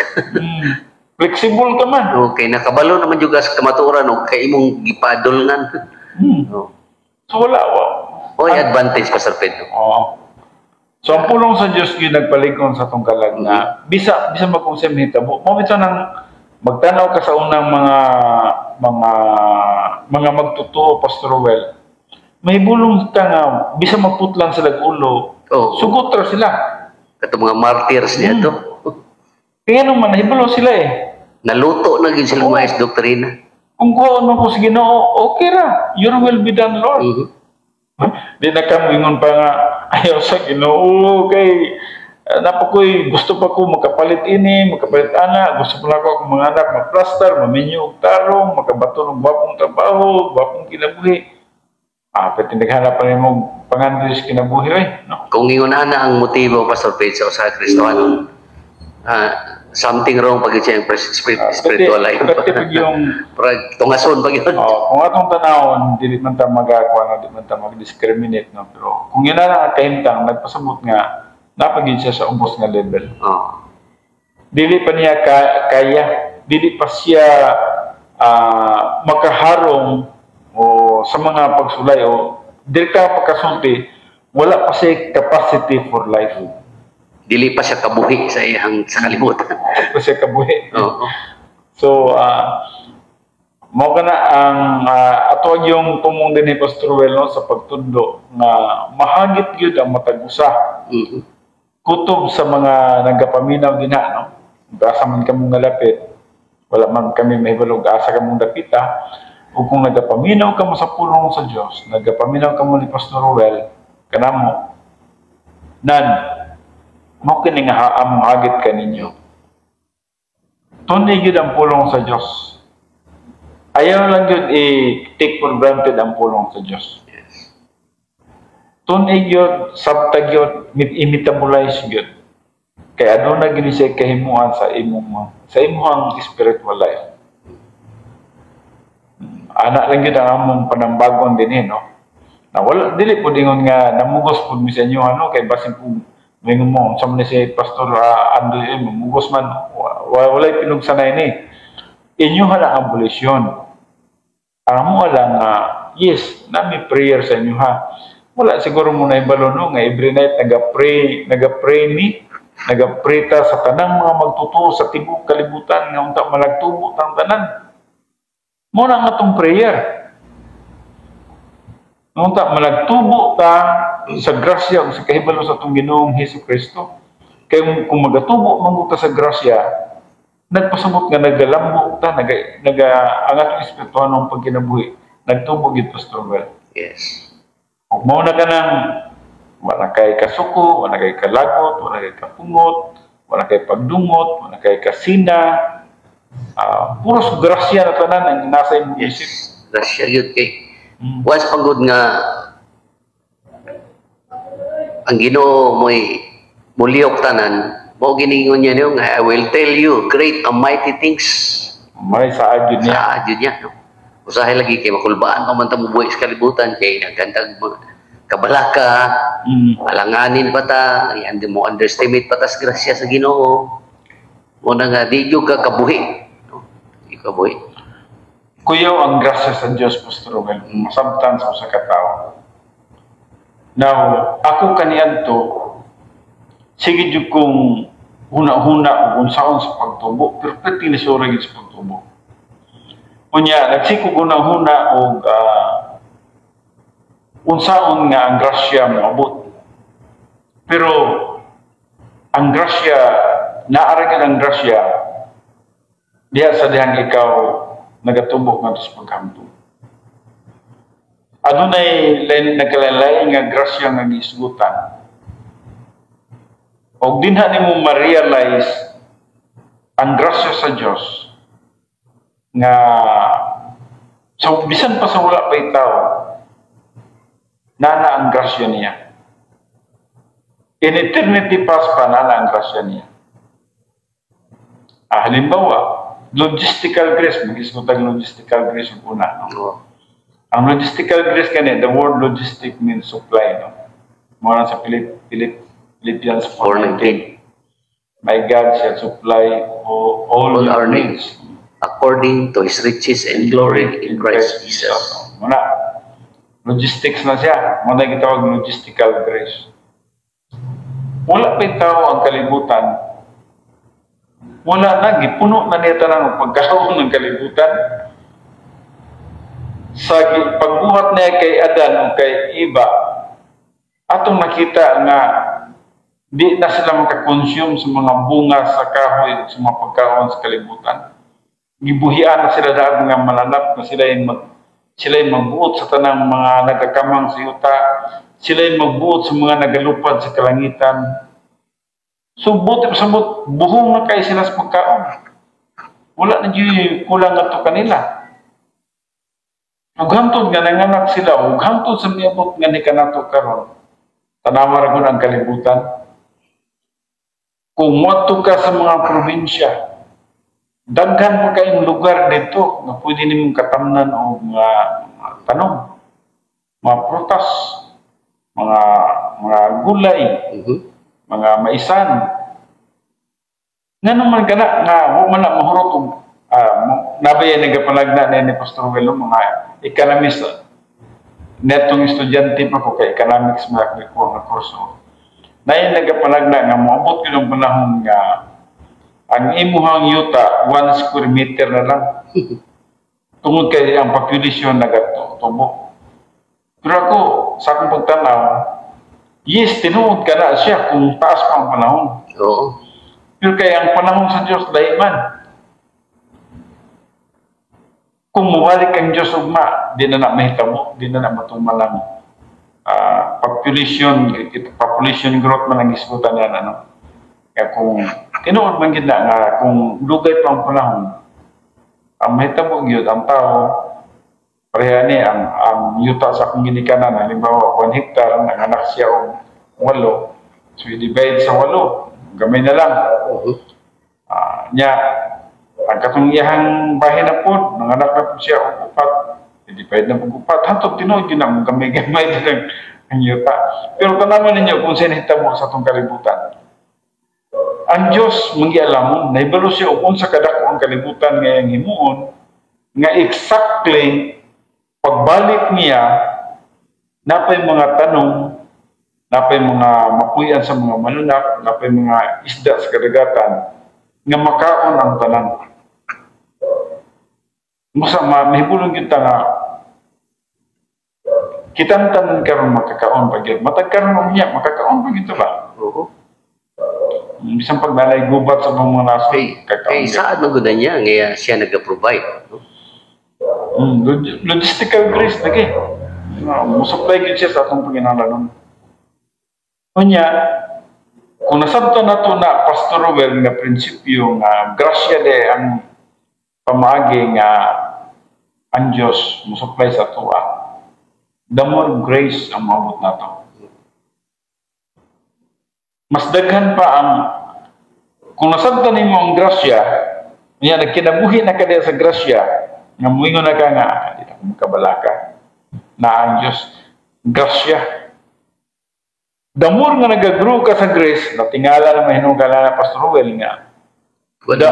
Flexible ka man. Okay, nakabalo naman jud sa kamatuoran o kay imong gipadolngan. So wala. Oy, advantage Pastor Pedro. So ang pulong sa Diyos yung nagpaligong sa itong kalag na bisa magkonsem hitabo. Mamito nang magtanaw ka sa unang mga magtutuo, Pastor Well. May bulong ka nga, bisa magputlan sila ulo. Sugot ra sila. Kato mga martyrs niya to. Kaya naman, nahibulo sila Naluto na gid sila mga doktrina. Kung kuhaon mo ko sa Ginoo, okay ra. Your will be done, Lord. Di na ka moingon pa nga, ayaw sa Ginoo, kay napakoy, gusto pa ko makapalit makapalit ana, gusto pa ako akong mga anak magplaster, maminyo og tarong, makabato ng bapong trabaho, bapong kinabuhi. Pati naghanap pa rin mo pangandis kinabuhi, no? Kung ingon ana ang motibo, Pastor Pedro, sa Kristohan, something wrong pag siya yung spiritual life. Pati pag yung tungason pag yun. Kung atong tanawon, di man ta magagawa, di man ta mag-discriminate, no? Pero kung yun na kahintang, nagpasabot nga, napagin siya sa ubos nga level. Dili pa niya kaya, dili pa siya makaharong o sa mga pagsulay o direkta pagkasulti, wala pa siya capacity for life. Dili pa siya kabuhi sa iyang sa kalibutan. Pa siya kabuhi. So, mao kana ang ato yung tumong din ni Pastor Well, no, sa pagtundo nga mahagit gyud ang matag usa. Kutob sa mga nagapaminaw dinha, no. Asa man kamo nga lapit, wala man kami mahibalo asa kamo dapita. Ug kung nagapaminaw kamo sa pulong sa Dios, nagapaminaw kamo ni Pastor Well, kanamo mo kini nga among hagit kaninyo. Tunay gyud ang pulong sa Dios. Ayaw lang gyud i-take for granted ang pulong sa Dios. Yes. Tunay gyud, sabtag gyud, imitabolize gyud. Kaya aduna gini siya kahimuan sa imong spiritual life. Anak lang gyud ang among panambagon dinhi, no. Na wala dili pud ingon nga namugos pud mi sa inyo kay basin kung mingon mo, sa man si Pastor Andoy, mugos man, walay pinugsanay ni. Inyo hala ang abolisyon. Amo lang yes, nami prayer sa inyo ha. Wala siguro mo na ibalo no, nga every night nagapray ta sa tanang mga magtutuo sa tibok kalibutan nga unta malagtubo tang tanan. Mo na nga tong prayer. Ngunta malagtubo ta sa grasya o sa kahibalo sa itong Ginoong Hesukristo. Kaya kung magatubo man ta sa grasya, nagpasabot nga nagalambo ta, ang atong espirituhan ng pagkinabuhi, nagtubo gid Pastor Well. Yes. Kung mao na ka nang wala kay kasuko, wala kay kalagot, wala kay kapungot, wala kay pagdungot, wala kay kasina, puros grasya na tanan ang nasa imong isip. Yes. Grasya yun kay. Once pagod nga ang Ginoo mo'y muliyok tanan, mo giningon niya niyo nga, I will tell you great and mighty things. May saad yun niya. Saad yun niya. No? Usahay lagi kay makulbaan pa man ta mo buhi sa kalibutan kay nagkantag kabalaka, alanganin pa ta, yan mo underestimate pa ta sa grasya sa Ginoo. Muna nga di jud ka kabuhi. No? Di kabuhi. Kuyaw ang grasya sa Dios, Pastor Romel, masabtan sa usa ka tawo. Now, ako kaniadto, sige jud kong huna-huna o unsaon sa pagtubo, pero pati ni sura sa pagtubo. Unya, nagsikog huna-huna o unsaon nga ang grasya moabot. Pero ang grasya, naaragin ang grasya, diha sa dihang ikaw nagatubok nga sa paghamtong. Adunay nagkalalay nga grasya nga giisgutan. Og dinha nimo ma-realize ang grasya sa Dios nga so bisan pa sa wala pa itaw nana ang grasya niya. In eternity past pa nana ang grasya niya. Halimbawa, logistical grace, mag-isgutan logistical grace yung una. No? Ang logistical grace kani, the word logistic means supply. No? Muna sa Philippians 4:19. My God shall supply all our needs according to His riches and glory in Christ Jesus. Muna, logistics na siya. Muna gitawag logistical grace. Wala pa tao ang kalibutan. Wala na, gipuno na niya tanan ng pagkaon ng kalibutan. Sa pagbuhat niya kay Adan o kay Eva, atong nakita nga di na sila makakonsume sa mga bunga sa kahoy sa mga pagkaon sa kalibutan. Gibuhian na sila dahil nga malanap na sila yung magbuot sa tanang mga nagakamang sa yuta, sila yung magbuot sa mga nagalupad sa kalangitan. So buti sa buhong na kayo sila sa pagkaon. Wala na yung kulang na ito kanila. Ughantod nga nanganak sila, ughantod sa miyabot nga ni kanato karon. Tanawar ko ang kalibutan. Kung muadto ka sa mga probinsya, daghan pa kayong lugar dito na pwede nimong katamnan o mga tanom, mga prutas, mga gulay, mga maisan. Nga naman ka na, nga huwag man na mahurot o nabayan nagapalagna na ni Pastor Welo, mga economist, netong estudyante pa ko kay economics mga ko nga kurso. Na yung nagapalagna nga moabot ko ng panahon nga ang imuhang yuta 1 square meter na lang. Tungod kay ang population nagatubo. Pero ako, sa akong pagtanaw, yes, tinuod ka na siya kung taas pa ang panahon. Oo. Pero kaya ang panahon sa Diyos, daiman. Kung mawalik ang Diyos ugma, di na mahitabo, di na matumalang population growth man ang isgutan yan. Ano? Kaya kung tinuod man gid na nga, kung lugay pa ang panahon, ang mahitabo yun, ang tao, pareha ni, ang yuta sa akong ginikanan, halimbawa, 1 hektar, nanganak siya o 8, so i-divide sa 8, gamay na lang. Nya, ang katong iyahang bahay na po, nanganak na po siya o 4, i-divide na po 4, hantog tinuod yun ang gamay-gamay din ang yuta. Pero tanaman ninyo kung sinihitabo sa itong kalibutan. Ang Diyos, manggialamon, naibalo siya kung sa kadako ang kalibutan ngayong himuon, nga exactly, pagbalik niya, napay mga tanong, napay mga mapuyan sa mga manunak, napay mga isda sa kadagatan, nga makaon ang tanan. Masama, mahibulong kita nga, kitang tanan karon makakaon pa gyud. Matag karon mo niya, makakaon pa gyud ba? Oo. Bisan pag nalay gubat sa mga naso, kay saan magudan niya nga siya nag-provide. Logistical grace lagi. Musupply gyud siya sa atong panginahanglan. Unya, kung nasabtan nato na Pastor Robert nga prinsipyo nga grasya de ang pamaagi nga ang Diyos musupply sa tuwa, the more grace ang maabot nato. Mas daghan pa ang kung nasabtan nimo ang grasya, niya nagkinabuhi na ka diya sa grasya, nga muingon na ka nga, di na makabalaka, na ang Diyos, grasya. The more nga nag-grow ka sa grace, natingala na mahinong ka na Pastor Ruel nga. Wala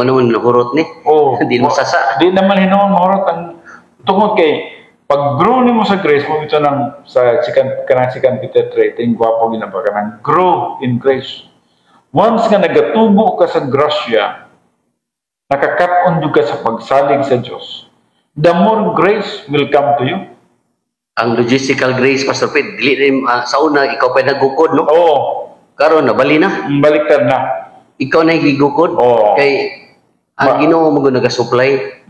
mo nahurot ni? Oh, Hindi mo sasa. Di naman hinong mahurot ang tungkol kay pag-grow ni mo sa grace, mo ito ng sa kanang Peter 3, ito yung gwapo ginaba ka ng grow in grace. Once nga nagatubo ka sa grasya, nakakaton ka sa pagsalig sa Diyos, the more grace will come to you. Ang logistical grace, Pastor Pete, dili rin sa una, ikaw pa nagukod, no? Oo. Karon nabali na. Baliktad na. Ikaw na higugukod. Oo. Kay ang Ginoo mo nag-supply.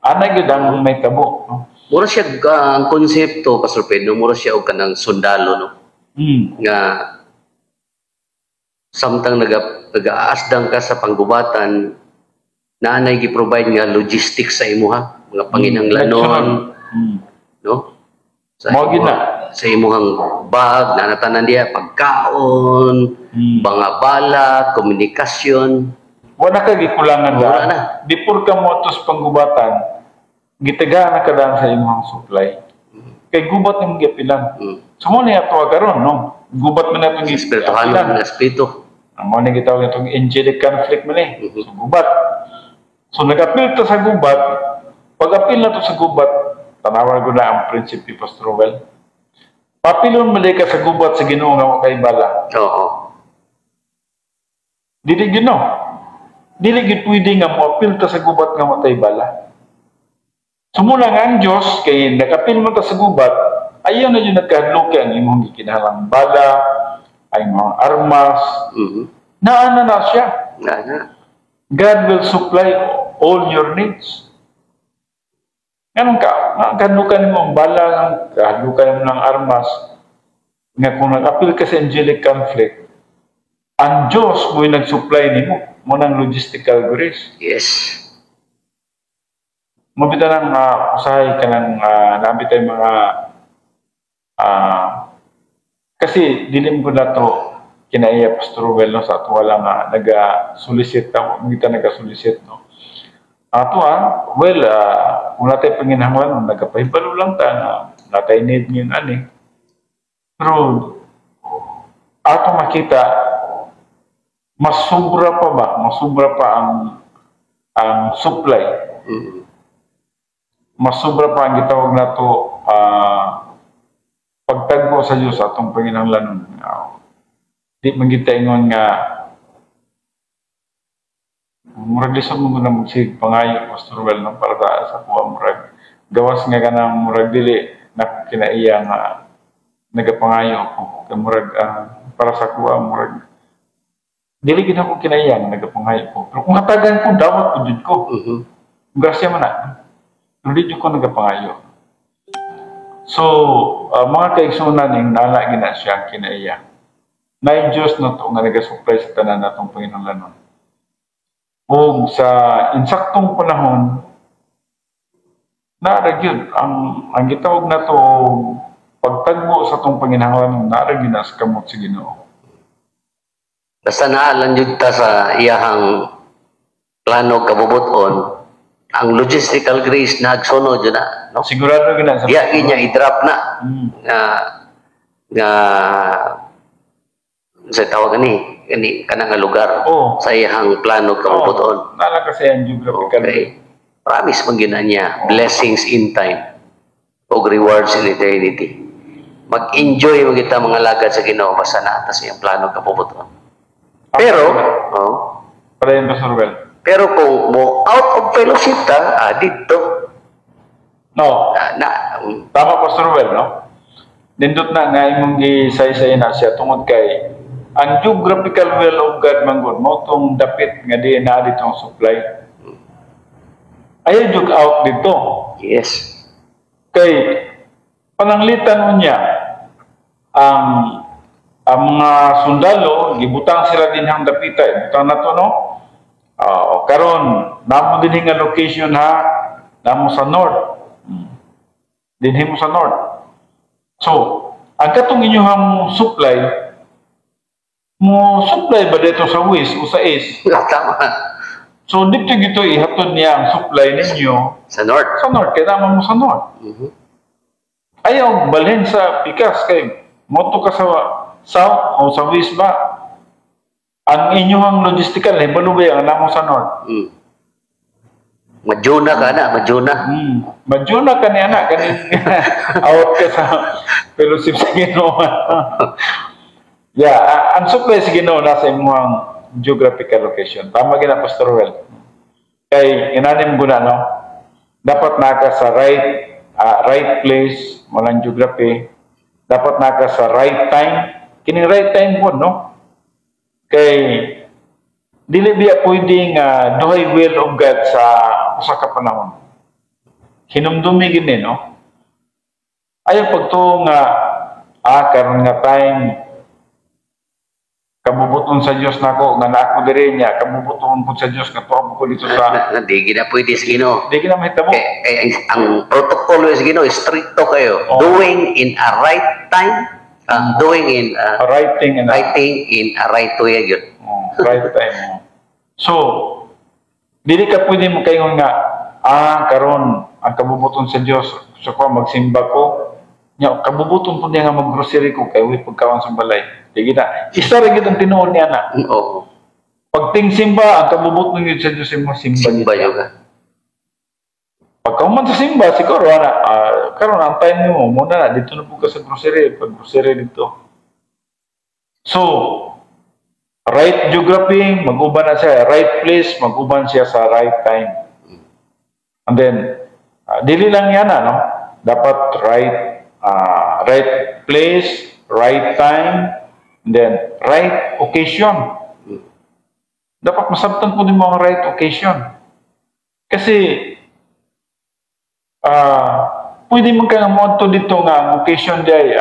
Ana gyud ang may tabo, no? Mura siya ang konsepto, Pastor Pedro, mura siya og kanang sundalo, no? Nga samtang nag-aasdang ka sa panggubatan, naanay gi-provide nga logistics sa imuha, mga panginahanglanon, no? Sa imuhang bag, nanatanan diya pagkaon, mga bala, komunikasyon. Wala ka gikulangan Wala na. Before ka mo tos panggubatan, gitagaan na ka daan sa imong supply. Kay gubat ng gipilan. So mo na ato karon, no? Gubat man natong Espirituhan ng espiritu. Amo ni gitawag itong angelic conflict man eh. So gubat. So nag-apil ta sa gubat, pag-apil na to sa gubat, tanawan ko na ang prinsipyo Pastor Ruel. Papilon mo ka sa gubat sa Ginoo nga kay bala. Oo. Dili Ginoo. Dili gid pwede nga mo apil ta sa gubat nga matay bala. Sumula nga ang Diyos, kay nakapil mo ta sa gubat, ayaw na yun nagkahadlukan, imong gikinahanglang bala, ay mga armas, naana na siya. God will supply all your needs. Ganun ka, kahadlukan mo ang bala, kahadlukan mo ng armas, nga kung nag-apil ka sa angelic conflict, ang Diyos mo'y nag-supply ni mo ng logistical grace. Yes. Mabita ng usahay ka ng nabitay mga kasi dilim ko na to kinaiya Pastor Ruel, no, sa ato wala nga naga-solicit ako, kita naga-solicit, no. Ato kung natin panginahanglan, nagapahibalo lang ta na natin need ngayon ani. Pero ato makita mas sobra pa ang supply. Mas sobra pa ang gitawag na to pagtagpo sa Diyos atong panginahanglanon. Di man kita ingon nga murag lisod mo na magsig pangayo Pastor Ruel, no, para sa kuha murag gawas nga kanang murag dili na kinaiya nga nagapangayo ako kay murag para sa kuha murag dili gid ako kinaiya nga nagapangayo ko. Pero kung hatagan ko dawat ko jud ko. Grasya man na. Hindi ko nagapangayo. So, mga kaigsunan yung nala gina siya kinaiya. Na Diyos na to nga nagasupply sa tanan natong Panginoon. O sa insaktong panahon, naarag yun. Ang gitawag na to pagtagbo sa itong Panginoon, naarag yun sa kamot sa Ginoo. Basta naalan yun ta sa iyahang plano kabubuton, ang logistical grace na agsunod yun na, no? Sigurado gina sa diya niya i-drop na nga sa tawag ni kanang lugar sa iyang plano kabubuton. Nala kasi ang geographical. Okay. Promise man gina niya blessings in time o rewards in eternity. Mag-enjoy mo kita mga lagad sa Ginoo basta na sa iyang plano kabubuton. Pero para yung Pastor Ruel. Pero kung mo out of fellowship ta, dito. No. Tama Pastor Ruel, no? Nindot na nga imong gisay-say na siya tungod kay ang geographical will of God manggod mo tong dapit nga di na ditong supply. Ayaw jug out dito. Yes. Kay pananglitan mo niya ang mga sundalo gibutang sila din ang dapita. Butang na to, no? Karon namo dinhi nga location ha, namo sa north. Dinhi mo sa north. So, ang katong inyong supply mo supply ba dito sa west o sa east? Tama. So, dito gito ihatod niya ang supply ninyo Sa north. sa north, kaya naman mo sa north. Ayaw balhin sa pikas kay moto ka sa south o sa west ba? Ang inyong logistical hibalo ba ang namo sa north? Majuna ka na, majuna. Majuna ka niya na, kanin out ka sa fellowship sa Ginoo. Yeah, ang supply sa Ginoo nasa imong geographical location. Tama gina Pastor Well. Kay inanim guna no. Dapat naka sa right place, walang geography. Dapat naka sa right time. Kining right time po no. Kay dili biya pwedeng duhay will of God sa usa ka panahon. Hinumdumi gini no. Ayaw pagto nga karon nga time kabubuton sa Dios nako nga naako diri niya kabubuton pud sa Dios nga tuwa ko dito sa Di gina pwede sa Ginoo. di gina mahitabo. Ang protocol sa Ginoo stricto kayo. Doing in a right time, doing in Writing and writing in a right way yun. right time. So, dili ka pwede mo kayo nga karon ang kabubuton sa Dios sa ko magsimba ko nya kabubuton pud niya nga maggrocery ko kay wi pagkaon sa balay. Di na. Isa ra gyud ang tinuod niya na. Oo. Pag simba ang kabubuton gyud sa Dios mo simba. Simba yun ka. Pagka man sa simba siguro karon ang time nimo muna na dito na po ka sa grocery, pag grocery dito. So, right geography, mag-uban na siya. Right place, mag-uban siya sa right time. And then, dili lang yan, no? Dapat right place, right time, and then right occasion. Dapat masabtan po din mo ang right occasion. Kasi, pwede mo ka nga mo dito nga ang occasion day,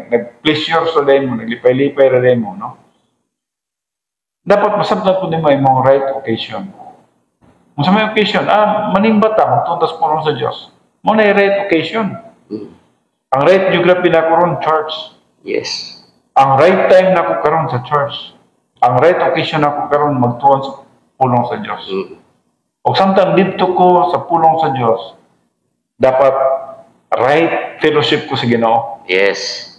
nag-pleasure sa day mo, naglipay-lipay sa day mo, no? Dapat masabtan po din mo yung right occasion. Kung sa may occasion, manimba ta, magtuntas po sa Diyos. Muna yung right occasion. Ang right geography na ko ron, church. Yes. Ang right time na ko karon sa church. Ang right occasion na ko karon magtuon sa pulong sa Diyos. O samtang dito ko sa pulong sa Diyos, dapat right fellowship ko sa Ginoo. Yes.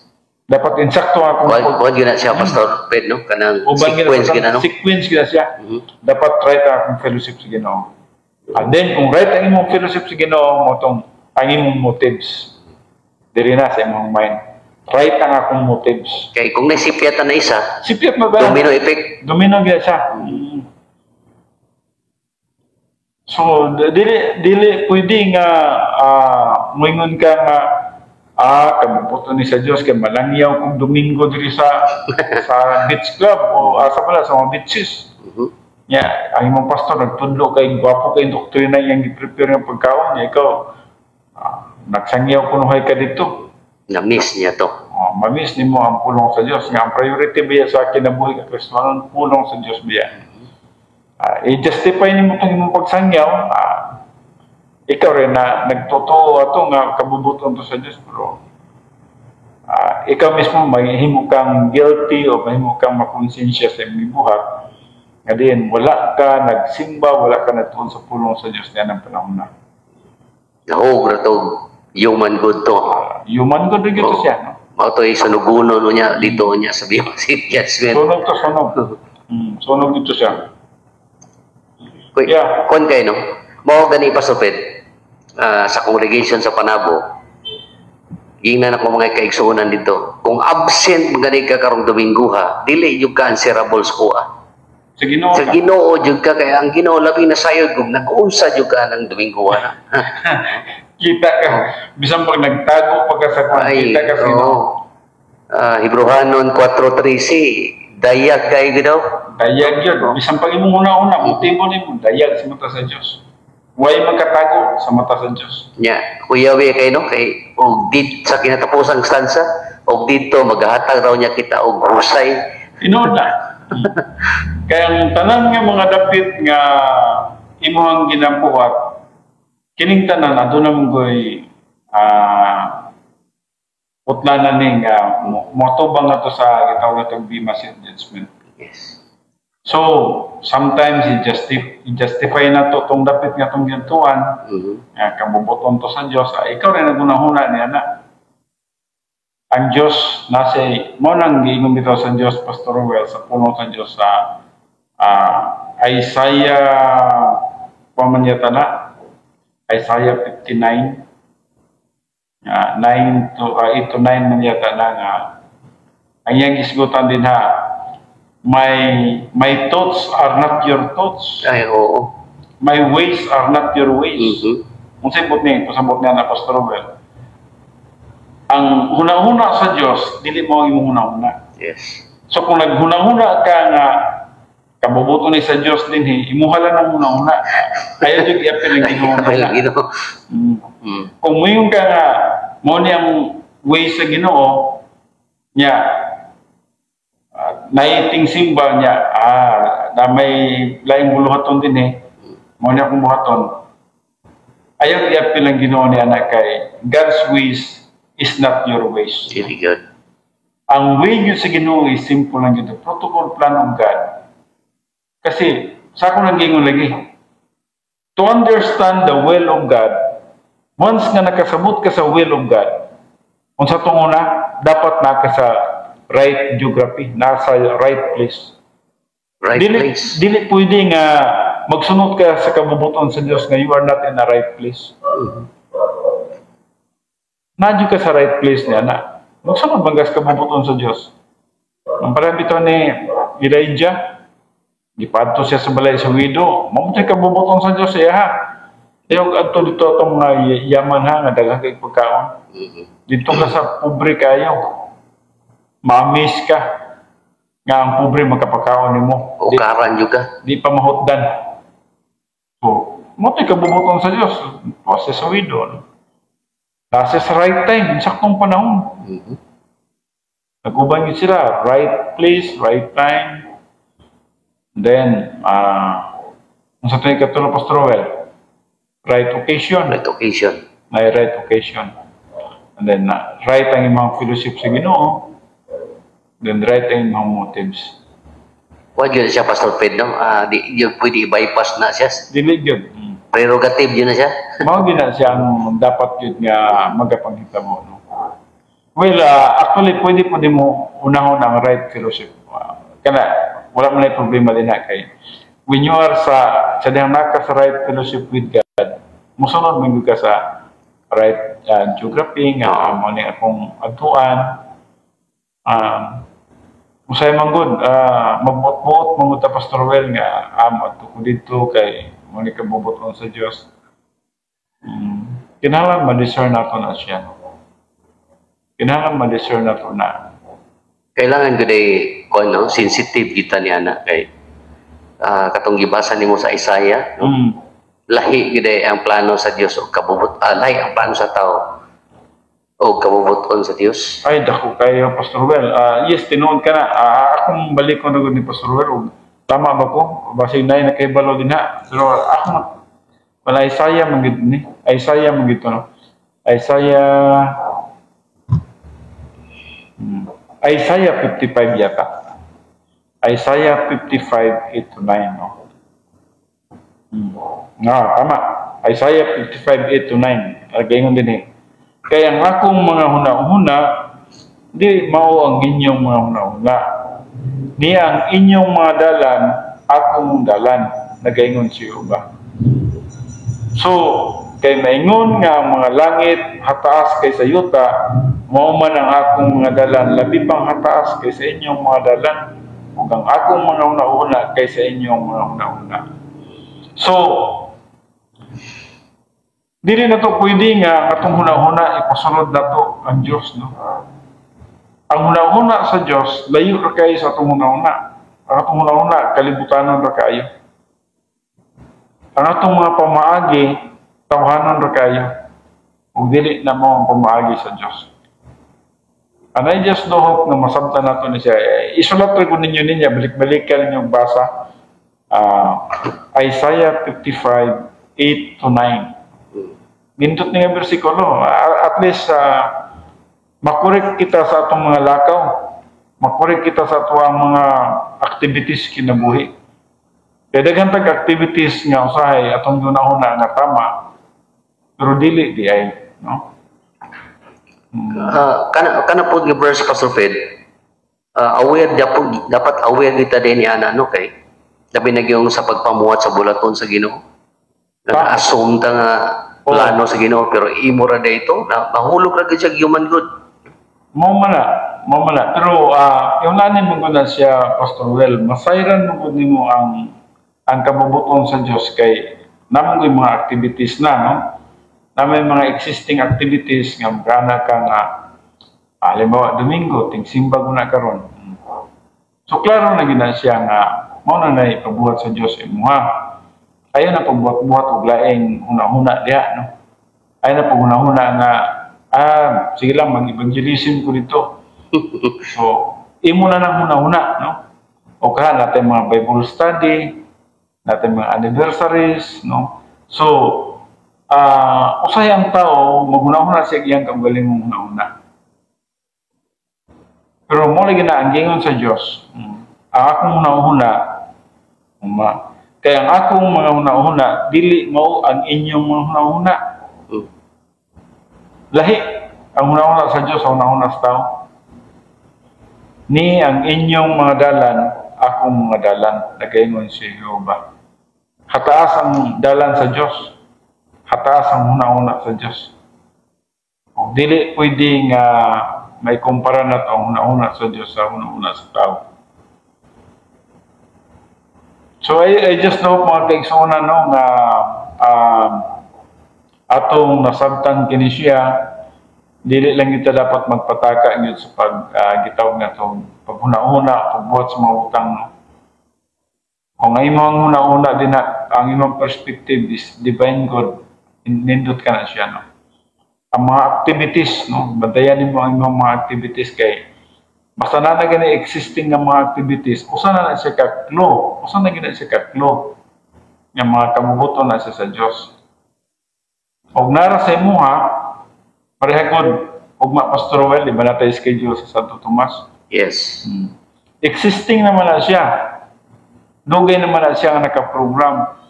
Dapat insakto ako. Kuwan gina siya, Pastor Fred, no? Kanang sequence gina, no? Sequence gina siya. Dapat right akong fellowship sa Ginoo. And then, kung right ang imong fellowship sa Ginoo, ang imong motives. Diri na sa imong mind. Right ang akong motives. Kaya kung naisipyatan na isa, Sipyat mo ba? domino effect. Domino gina siya. So, dili pwede nga moingon ka nga kabubuto ni sa Dios kay malangyaw kung Domingo diri sa beach club o sa mga beaches. Nya, ang imong pastor nagtudlo kay gwapo kay doktrina yang gi-prepare ng pagkaon niya ikaw nagsangyaw kunuhay ka dito. Na-miss niya to. Ma-miss nimo ang pulong sa Dios nga ang priority biya sa kinabuhi ka Kristiyano pulong sa Dios biya. I-justify nimo itong imong pagsangyaw, ikaw rin na nagtotoo ato nga kabubuton to sa Diyos, pero ikaw mismo mahimo kang guilty o mahimo kang makonsensya sa imong buhat, nga din wala ka nagsimba, wala ka natuon sa pulong sa Diyos niya ng panahon na. Nahog na to, human good to. Human good rin ito siya, no? Mao to sunuguno no niya, dito niya sa Beyonce judgment. Sunog to, sunog. Sunog ito siya. Yeah. Kung kayo, no? Mao gani pasupid sa congregation sa Panabo, gingnan ako mga kaigsuunan dito. Kung absent magani ka karong Domingo ha, dili yung ka answerable sa kuha. Sa Ginoo. Sa Ginoo jud ka kaya ang Ginoo labi na sayod kung nag-unsa jud ka ng Domingo ha. Kita ka. Bisan pag nagtago pag sa kuha, kita ka sa Ginoo. Hebrehanon 4:13, dayag kay daw. Dayag yun. Bisan pag imong una-una, motibo nimo dayag sa mata sa Dios. Huwag magkatago sa mata sa Diyos. Kuya we kay no kay og dit sa kinatapusang stanza og dito maghahatag raw niya kita og husay. Inood na. Kaya ang tanan nga mga dapit nga imuhang ginabuhat, kining tanan aduna munggoy putlanan ning motubang na to sa gitawag natong Bima Sin Judgment. Yes. So, sometimes i-justify na to tong dapit nga tong gintuan, kabubuton to sa Dios, ikaw rin nagunahuna niya na. Ang Diyos nasa mo nang giingon bitaw sa Diyos, Pastor Well, sa puno sa Diyos sa Isaiah pamanyata na Isaiah 59 9 to 8 to 9 man yata na nga ang iyang isgutan din ha, my thoughts are not your thoughts, Ay, oo. my ways are not your ways. Kung sabot niya na Pastor Well, ang hunahuna sa Diyos, dili mo ang imong hunahuna. Yes. So kung naghunahuna ka nga, kabubuto ni sa Diyos din, imuhala ng hunahuna. Kaya yung i-apil ang ginoo. Kung mayroon ka nga, mo niyang way sa Ginoo, niya, naiting simba niya, na may laing buluhaton din mo niya kung buhaton. Ayaw i-apil ang Ginoo niya na kay God's ways is not your ways. Very good. Ang way yun sa Ginoo is simple lang yun. The protocol plan of God. Kasi, sa ako nag-ingon lagi, to understand the will of God, once nga nakasabot ka sa will of God, kung sa tunguna, dapat naka sa right geography, nasa right place. Right place. Dili pwede nga magsunod ka sa kabubuton sa Diyos nga you are not in the right place. Nadyo ka sa right place niya na magsunod banggas kabubuton sa Diyos. Ang parang ito ni Elijah, gipadto siya sa balay sa widow, mamuti kabubuton sa Diyos siya ha. Ayaw adto dito itong mga yaman ha, nga daghang kay pagkaon. Dito ka sa pobre kayo, ma-miss ka nga ang pobre magkapagkaon nimo. Ukaran juga. Di pa mahutdan. So, mamuti kabubuton sa Diyos, pasa sa widow. No? Nasa sa right time, saktong panahon. Nag-uban yun sila, right place, right time. Then, sa ito yung katulong Pastor Well, right occasion. Right occasion. May right occasion. And then, right ang imong fellowship sa Ginoo. Then, right ang imong motives. Huwag yun siya, Pastor Pedro. Di yun pwede i-bypass na siya. Dili yun. Prerogative yun na siya. Mao din na siya ang dapat yun nga magapanghitabo. No? Well, actually, pwede po din mo unahon ang right fellowship. Kana, wala mo na yung problema din na kay when you are sa dihang naka sa right fellowship with God, musunod mo ka sa right geography nga mo ni akong adtuan. Usay man gud, magbuot-buot mo ta Pastor Well nga adto ko dito kay mo ni kabubuton sa Dios. Kinahanglan ma-discern nato na siya. Kinahanglan ma-discern nato na. Kailangan ko day sensitive kita ni anak kay katong gibasa nimo sa Isaiah, no? Lahi gid ang plano sa Dios o lahi ang plano sa tao o kabubuton sa Dios. Ay dako kayo Pastor Well. Yes, tinuod ka na. Akong balik ko na ni Pastor Well. Tama ba ko? Basig na nakahibalo din ha. Pero ako na. Wala Isaiah magito ni. Isaiah magito no. Isaiah 55 yata. Isaiah 55, 8 to 9 no. Tama. Isaiah 55, 8 to 9. Agayon din Kaya ang akong mga huna-huna, di mao ang inyong mga huna-huna. Niya ang inyong mga dalan, akong dalan, nagaingon si Uba. So, kay maingon nga ang mga langit, hataas kay sa yuta, mao man ang akong mga dalan, labi pang hataas kay sa inyong mga dalan, ug ang akong mga huna-huna kay sa inyong mga huna-huna. So, dili na to pwede nga atong huna-huna ipasulod na to ang Diyos, no? Ang huna-huna sa Diyos, layo ra kayo sa atong huna-huna. Ang atong huna-huna, kalibutanon ra kayo. Ang atong mga pamaagi, tawhanon ra kayo. Ug dili na mo ang pamaagi sa Diyos. And I just do hope na masabtan nato ni siya. Isulat rin ko ninyo niya, balik-balikan ninyong basa. Isaiah 55, 8 to 9. Gindot niya bersikulo. At least, makorek kita sa atong mga lakaw. Makorek kita sa atong mga activities kinabuhi. Kaya daghan tag activities nga usahay atong gunahuna nga tama. Pero dili di ay, no? Kana po nga verse, Pastor Fed, aware dapat aware kita din ni ana, no, kay labi na yung sa pagpamuhat sa bulaton sa Ginoo. Nag-assume ta nga plano sa Ginoo pero imo ra dayto nahulog ra gyud sa human good. Mao man na. Pero yung lanin mo na siya, Pastor Well, masayran mo nimo ang kabubuton sa Dios kay namang yung mga activities na, no? Na may mga existing activities nga magana ka nga halimbawa Domingo ting simba ko na karon. So klaro na gina siya nga mao na nay pabuhat sa Dios imuha. Ayo na pagbuhat-buhat og laing huna-huna diha, no. Ayo na paghuna-huna nga sige lang mag-evangelism ko dito. So imo na nang huna-huna, no. O kahan natin mga Bible study, natin mga anniversaries, no. So usay ang tao, maghuna-huna siya iyang kagaling mong huna-huna. Pero mo lagi na ang gingon sa Diyos, ang akong huna-huna, kaya ang akong mga huna-huna, dili mo ang inyong mga huna-huna. Lahi, ang huna-huna sa Diyos, ang huna-huna sa tao. Ni ang inyong mga dalan, akong mga dalan, nagaingon si Jehovah. Hataas ang dalan sa Diyos. Hataas ang huna-huna sa Diyos. O, dili pwede nga may kumpara na ito ang huna-huna sa Diyos sa huna-huna sa tao. So I just know mga kaigsunan, no, nga atong nasabtan kini siya, dili lang kita dapat magpataka yun sa paggitawag na itong paghuna-huna, pagbuhat sa mga utang, no. Kung ang imong huna-huna din ang imong perspective is divine God, nindot ka na siya, no. Ang mga activities, no, bantayan mo ang mga activities kay basta na gani existing ng mga activities, usa na siya kaklo, usa na gani siya kaklo ng mga kamubuton na siya sa Dios. Og nara sa imuha, parehagod ugma Pastor Well, di ba na tayo schedule sa Santo Tomas? Yes. Existing naman na siya. Dugay naman na siya nga naka-program.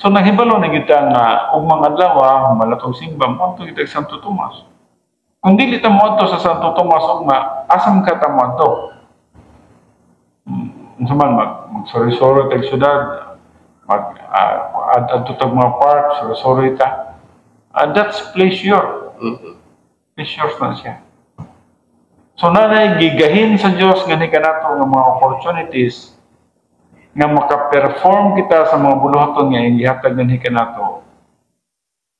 So naghibalo na kita nga og mga adlaw malatong simba mo to kita sa Santo Tomas. Kung dili ta mo sa Santo Tomas ugma, asam ka ta mo to? Unsaman mag-sorry-sorry tag syudad, adto tag mga park, sorry ta. That's pleasure. Pleasure na siya. So nanay gigahin sa Dios nga ni kanato nga mga opportunities nga maka-perform kita sa mga buluhaton nga ihatag ng hikanato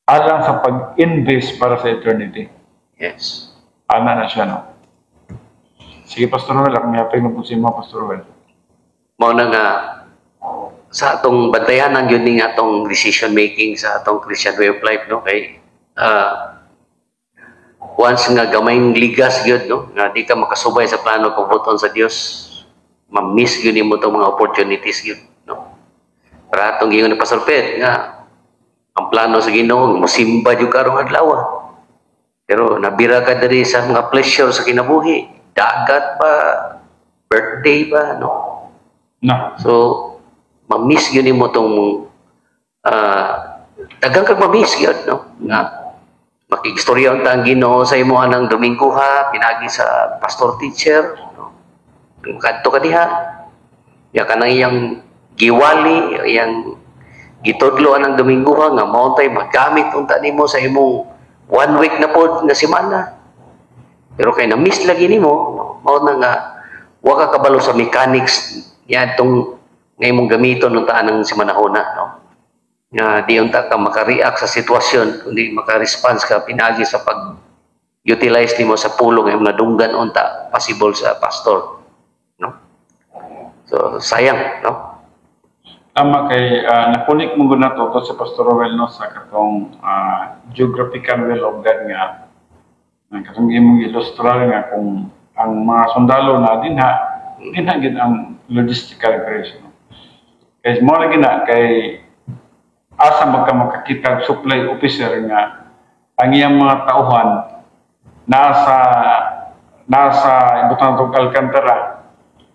alang sa pag-invest para sa eternity. Yes. Ana na siya, no? Sige, Pastor Well, akong hapay na po si mga Pastor Well. Mao na nga sa atong bantayanan yun nga atong decision making sa atong Christian way of life, no, kay once nga gamayng ligas gyud, no, nga di ka makasubay sa plano kabuton sa Dios, ma-miss yun mo itong mga opportunities yun, no? Para itong gingon ni Pastor Fed nga ang plano sa Ginoo mosimba jud karong adlaw, pero nabira ka diri sa mga pleasure sa kinabuhi, dagat pa, birthday pa, no? So ma-miss yun mo itong dagang kag ma-miss yun, no? Nga makikistorya unta ang Ginoo sa imo anang Domingo pinagi sa pastor teacher, kadto ka diha ya kanang iyang giwali iyang gitudloan ang Domingo nga mao tay magamit unta nimo sa imong 1 week na pod nga semana, pero kay na miss lagi nimo, mao na nga wa ka kabalo sa mechanics ya tong nga imong gamiton unta anang semanahona, no, nga di unta ka maka-react sa sitwasyon kundi maka-response ka pinagi sa pag-utilize nimo sa pulong imong nadunggan unta possible sa pastor. So, sayang, no? Tama kay nakunik mo na to sa Pastor Well, no, sa katong geographical will of God nga Katong imong ilustrar nga kung ang mga sundalo na dinha gid ang logistical operation. Kay mo lagi na kay asa makakita supply officer nga ang iyang mga tauhan nasa ibutang tong Alcantara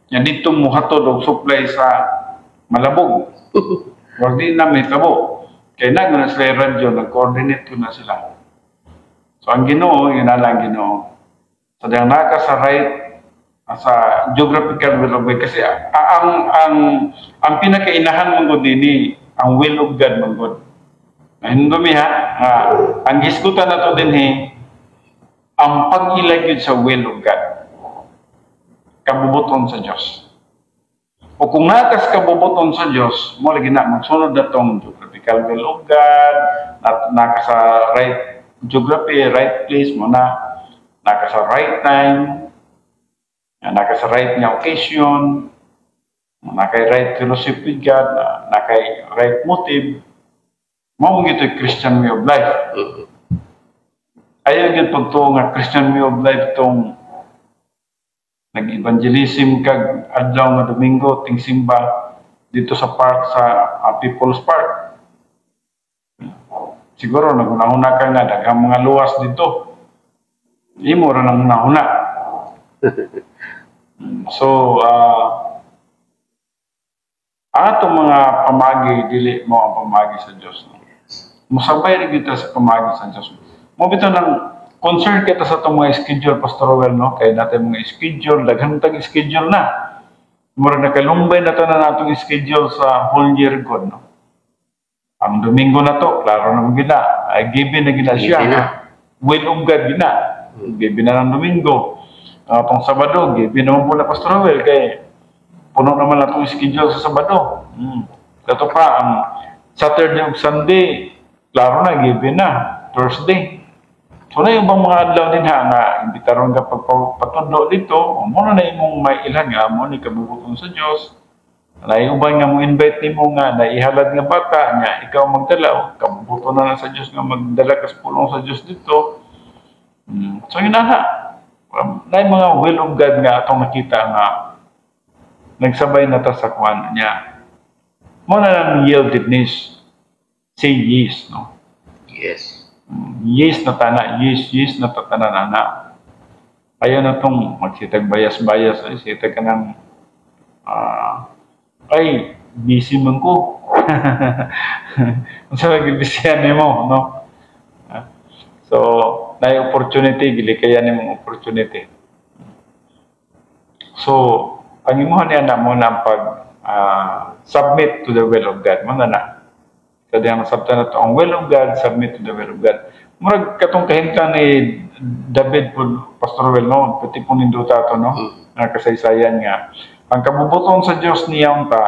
nya dito mo hatod og supply sa Malabog. Wag di na may tabo. Kay na sila radyo nag-coordinate ko na sila. So ang Ginoo, yun na lang Ginoo. So dahil naka sa right sa geographical will of God kasi ang pinakainahan mong God dini ang will of God mong God. Hindumi ha, ang giskutan na to din ang pag-ilagid sa will of God. Kabubuton sa Diyos. O kung nakas kabubuton sa Diyos, mo lagi na magsunod na itong geographical will of God, naka sa right geography, right place mo na, naka sa right time, naka sa right nga occasion, naka right fellowship with God, naka right motive, mo mong ito Christian way of life. Ayaw yun pagto nga Christian way of life itong nag-evangelism kag adlaw nga Domingo ting simba dito sa park sa People's Park. Siguro nagunahuna ka nga daghang mga luwas dito. Imo ra nang nahuna. So ato mga pamagi dili mo ang pamagi sa Dios. Musabay ra kita sa pamagi sa Dios. Mo bitaw nang concern kita sa itong mga schedule, Pastor Rowell, no? Kaya natin mga schedule, daghang tag-schedule na. Mura nakalumbay na ito na natong schedule sa whole year God, no? Ang Domingo na to, klaro na gina. Ay, given na gina siya. Will of God gina. Given na ng Domingo. Itong Sabado, given naman po na Pastor Rowell, kaya puno naman na itong schedule sa Sabado. Ito pa, ang Saturday o Sunday, klaro na, given na. Thursday. So na yung mga adlaw din nga imbitaron ka pagpatundo dito, muna na imong may ilan nga mo ni kabubuton sa Dios. Na uban nga mo invite nimo nga na ihalad nga bata nya ikaw magdala kabubuton na sa Dios nga magdala ka sa pulong sa Dios dito. So yun na yung mga will of God nga atong nakita nga nagsabay na ta sa kwan niya. Mo na lang yieldedness. Say yes, no? Yes. Yes na tana, yes na tatanana. Ayaw na itong magsitag bayas-bayas, ay sitag ka ng ay, busy man ko. Ang sabi, busyan mo, no? So, na opportunity, gili kaya ni mong opportunity. So, pangimuhan niya na mo na pag submit to the will of God. Mga na. Kasi ang sabta na ito, ang will of God, submit to the will of God. Murag katong kahinta ni David po, Pastor Rowell, no? Pati po ninduta ito, no? Kasaysayan nga. Ang kabubuton sa Diyos niya ta,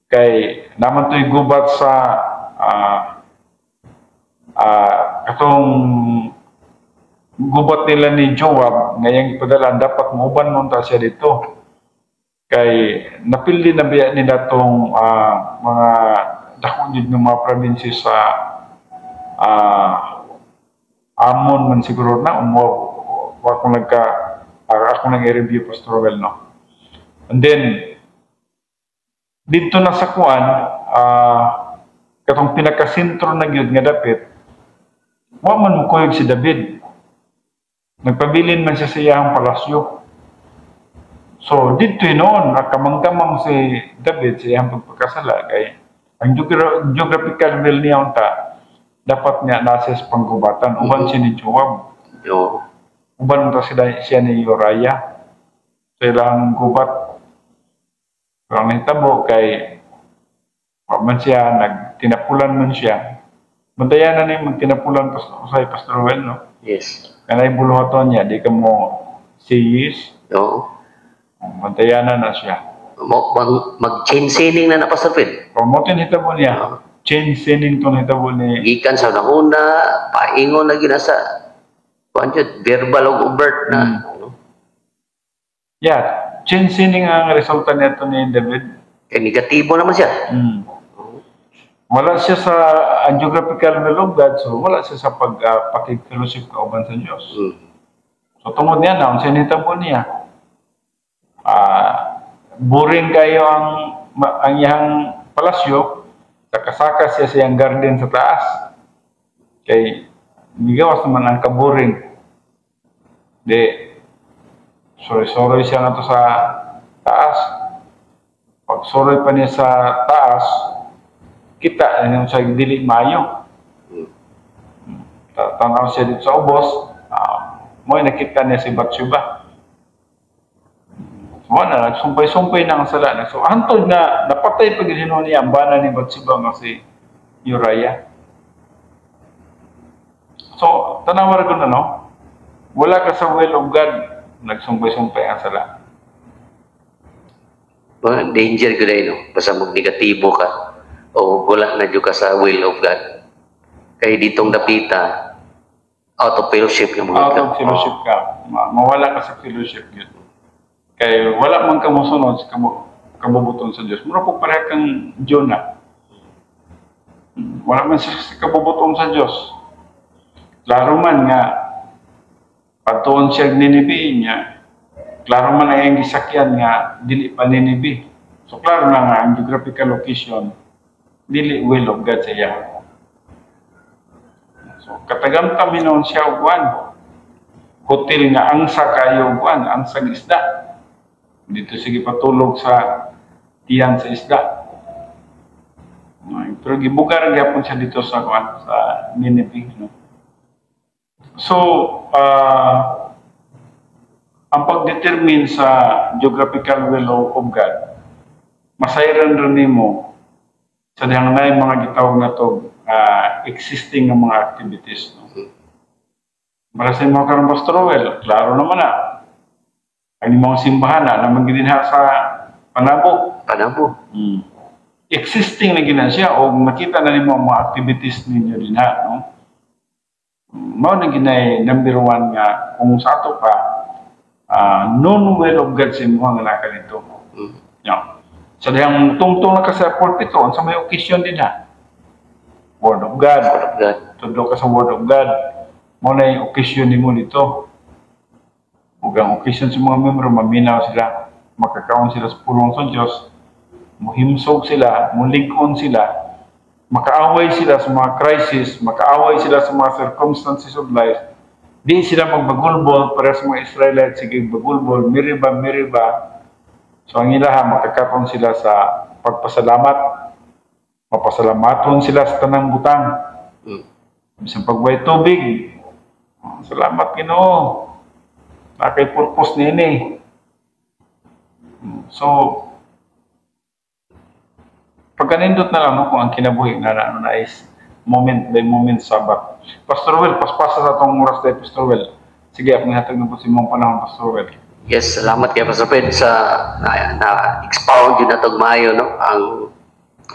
kay naman ito'y gubat sa katong gubat nila ni Joab, ngayang ipadala, dapat mauban mo ta siya dito. Kay napili na biya nila itong mga dakong yun ng mga provinces sa Amon man siguro na ako nag-review Pastor Rowell, no? And then dito na sa kuan katong pinakasentro na gyud nga dapit wa man mo kuyog si David, nagpabilin man siya sa iyang palasyo. So dito noon kamang-kamang si David sa iyang pagpakasala kay ang geographical will niya unta dapat niya nasa panggubatan. Uban siya ni Joab. Uban mo siya ni Uriah. Sa ilang gubat. Pero ang hitabo kay man siya, tinapulan man siya. Bantayan na niya magtinapulan sa Pastor Rowell, no? Yes. Kanay buluhaton niya, di ka mo siyis. Oo. Bantayan na siya. Mag-chain sailing na Pastor Phil. Promotin hitabo niya. Chain sailing to hitabo ni... Gikan sa nauna, paingon na ginasa. Verbal o overt na. Yeah. Chain sailing ang resulta nito ni David. Kaya negatibo naman siya. Wala siya sa geographical will of God, so wala siya sa pakikfellowship kauban sa Dios. So tungod niya na, unsa nitabo niya? Boring kayo ang iyang palasyo, saka-saka siya sa iyang garden sa taas. Kay migawas naman ang kaboring. Di, soroy-soroy siya na to sa taas. Pag soroy pa niya sa taas, kita yung sa dili mayo. Tanaw siya dito sa ubos, mo nakita niya si Bathsheba. So na nagsumpay-sumpay na ang sala. So hantod na napatay pag hinuon niya ang bana ni Bathsheba nga si Uriah. So tanawar ko na no, wala ka sa will of God, nagsumpay-sumpay ang sala. Danger ko no, basta mag-negatibo ka o wala na dyan ka sa will of God. Kaya ditong napita, out of fellowship yung mga out of fellowship ka. Mawala ka sa fellowship yun. Kaya wala man ka musunod sa kabubuton sa Diyos. Mura po pareha kang Jonah. Wala man sa kabubuton sa Diyos. Klaro man nga, patuon siya ninibi niya, klaro man ay ang gisakyan nga, dili pa ninibi. So klaro na nga, ang geographical location, dili will of God sa iya. So katagamtam hinon siya uwan. Hotel nga angsa kayo uwan, angsa isda. Dito sige patulog sa tiyan sa isda. Pero gibugar gyapon siya dito sa kuan sa Nineveh, no. So ang pagdetermine sa geographical will of God, masayran rin nimo sa dihang na mga gitawag na to existing ng mga activities. No? Para sa mga karang Pastor Well, klaro naman na. Ang mga simbahan na magdinha sa Panabo. Existing na gina siya o makita na nimo ang mga activities ninyo din ha. No? Mao na ginay number one nga kung sa ato pa non-will of God sa mga nga nito. Yeah. Sa dihang tungtong na ka sa pulpito, sa may occasion din ha. Word of God. Tudlo ka sa Word of God. Mo na yung occasion ni mo dito. Huwag ang occasion sa mga membro, maminaw sila. Makakaon sila sa pulong sa Diyos. Muhimsog sila, mulikon sila. Makaaway sila sa mga crisis. Makaaway sila sa mga circumstances of life. Di sila magbagulbol para sa mga Israelites. Sige, bagulbol, miriba. So ang ilaha, makakaroon sila sa pagpasalamat. Mapasalamaton sila sa tanang butang. Bisang pagway tubig. Salamat Ginoo. Nakay purpose nini. So, pagkanindot na lang no, kung ang kinabuhi na is moment by moment sabat. Pastor Well, paspasa sa itong oras tayo, Pastor Well. Sige, akong hatag na po si mong panahon, Pastor Well. Yes, salamat kay Pastor Fred sa na-expound yun na itong maayo, no?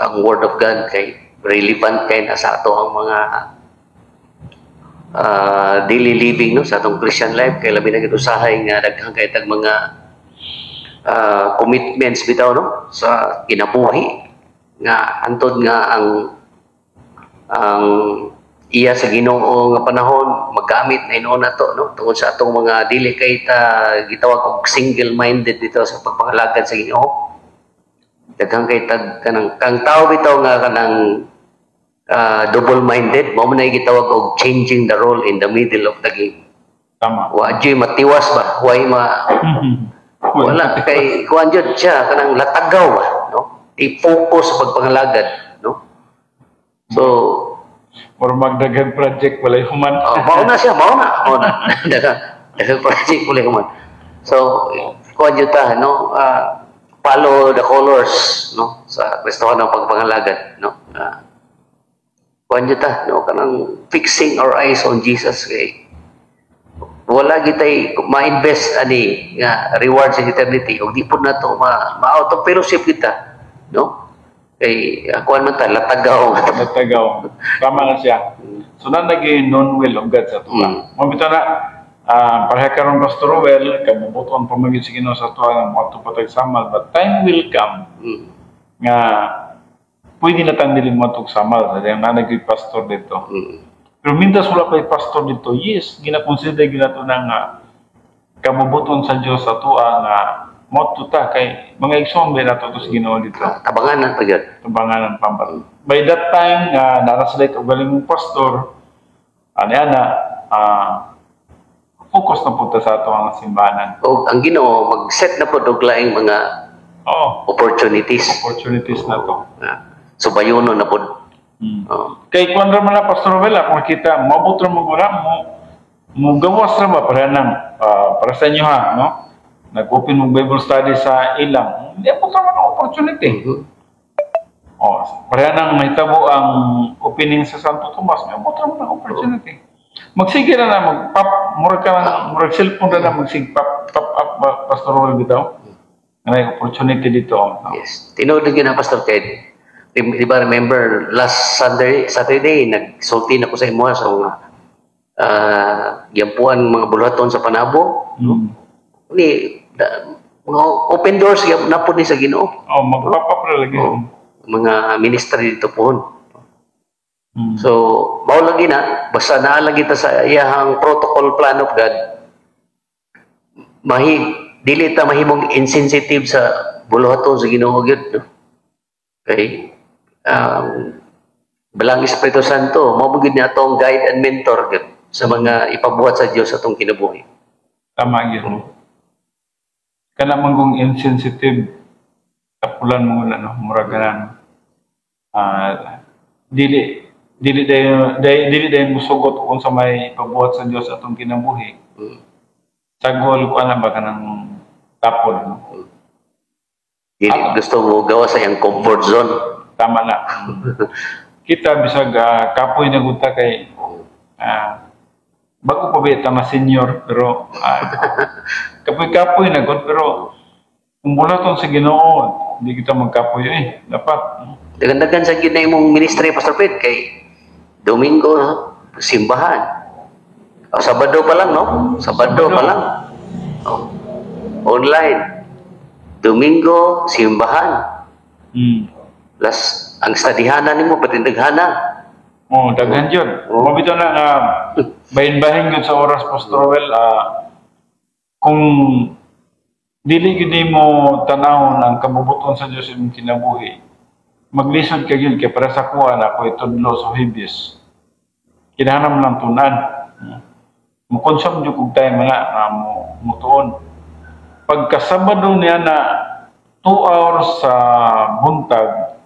Ang Word of God kay relevant kay nasa ato ang mga daily living, no? Sa atong Christian life, kay labi na usahay nga daghang kay tag mga commitments bitaw, no? Sa kinabuhi nga antod nga ang iya sa Ginoo nga panahon magamit na inon nato, no, tungod sa atong mga dili kay ta gitawag og single-minded dito sa pagpangalagad sa Ginoo. Daghang kay tag kanang kang tao bitaw nga kanang double-minded, mao man ay gitawag og changing the role in the middle of the game. Tama. Wa jud matiwas ba, wala kay kuan jud siya kanang latagaw ba, no? I-focus sa pagpangalagad, no? So or magdagang project walay human. Mauna siya, mauna. Dagang project walay human. So, kuha dito no? Follow the colors, no? Sa Kristohan ng pagpangalagad, no? Kuha dito, no? Kanang fixing our eyes on Jesus, kay wala kitay ma-invest ani nga reward sa eternity o di po na to ma-out of fellowship kita, no? Kay kuan man ta latagaw. Tama na siya. So na naging non-will of God sa tuwa. Mabito na pareha karon Pastor Well kabubuton pamagid sa Ginoo sa tuwa nga moadto patag samal, but time will come nga pwede na tanggalin mo itong sama. Sa yung nanagay pastor dito. Pero mintas wala pa yung pastor dito, yes, ginakonsider gina ito ng kabubuton sa Diyos sa tuwa nga moto ta kay mga igsoon ba na ito sa Ginoo dito. Tabanganan pa yun. Tabanganan pampat. By that time, narasalit o galing mong pastor, focus na punta sa ito ang simbahan. O ang Ginoo, mag-set na po laing mga opportunities na to. So bayuno na po. Kay kung naman na Pastor Vela, kung nakita, mabuto mo mo gawas na ba para sa inyo ha, no? Nag-open mo Bible study sa ilang, hindi po naman ang opportunity. Para nang mahitabo ang opening sa Santo Tomas, may po naman ang opportunity. Magsige na murag cellphone na mag-pop up Pastor Vela bitaw. May opportunity dito. Yes. Tinood na Pastor Ted. Di ba remember last Saturday nagsulti na ko sa imo sa gyampuan mga bulaton sa Panabo. Mga open doors na po ni sa Ginoo. Magpapapra lagi. Mga ministry dito po. So, mao lagi na basta naalagi ta sa iyahang protocol plan of God. Dili ta mahimong insensitive sa bulaton sa Ginoo gyud. Okay? Balang Espiritu Santo, mabugid niya atong guide and mentor sa mga ipabuhat sa Diyos atong kinabuhi. Tama yun. Kana manggong insensitive, tapulan mo na, no? Muraganan. Dili dayon musugot kung sa may ipabuhat sa Diyos atong kinabuhi. Sagol ko ba ka ng tapon, no? Dili gusto mo gawa sa iyang comfort zone. Tama na. Kita bisag kapoy na guta kay bago pa ba na senior pero kapoy na gud pero kung bulaton sa Ginoo hindi kita magkapoy dapat dagan-dagan sa gid na imong ministry Pastor Ped kay Domingo simbahan. Sabado pa lang no? Sabado pa lang. Online. Domingo simbahan. Plus, ang stadihanan nimo pati daghana. Daghan yun. Mabito na bahin-bahin yun sa oras, Pastor Well, kung dili gini mo tanaw ng kabubuton sa Diyos yung kinabuhi, maglisod ka yun, kaya para sa kuha na ako itudlo sa hibis. Kinahanam ng tunan. Mukonsum yung kung tayo mga mutuon. Pagkasabado niya na 2 hours sa buntag,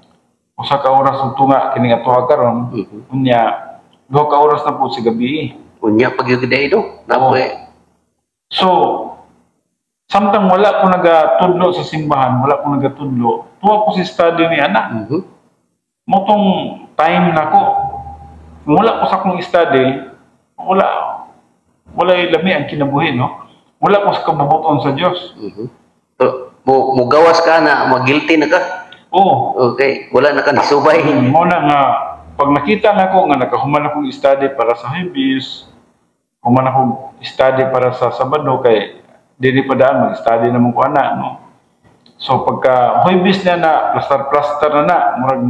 usa ka oras ug tunga kini nga tuwa karon, unya 2 ka oras na po sa gabi. Unya pagyugday do, napoy. So, samtang wala ko nagatudlo sa simbahan, wala ko nagatudlo, tuwa ko si study ni anak. Motong time nako. Kung wala ko sa akong study, wala lami ang kinabuhi, no? Wala ko sa kabubuton sa Dios. Mo gawas ka na, mag-guilty na ka. Okay, wala na ka nisubay. Muna nga, pag nakita na ko nga nakahuman akong study para sa hibis, human akong study para sa Sabado, kay dili pa daan, mag-study naman ko anak, no? So pagka hibis na plaster murag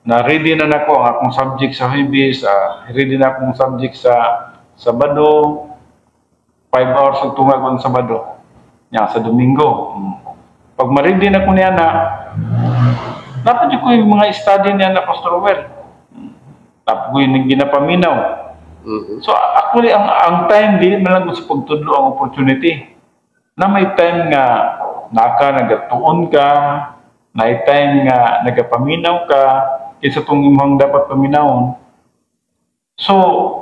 na ready na nako ang akong subject sa hibis, ready na akong subject sa Sabado, 5 hours ang tungag ang Sabado. Sa Domingo. Pag ma-ready na ko niya na, dapat ko yung mga study niya na Pastor Well. Dapat ko yung ginapaminaw. So actually, ang time, di man lang sa pagtudlo ang opportunity. Na may time nga nagatuon ka, may time nga nagapaminaw ka, kaysa itong imong dapat paminawon. So,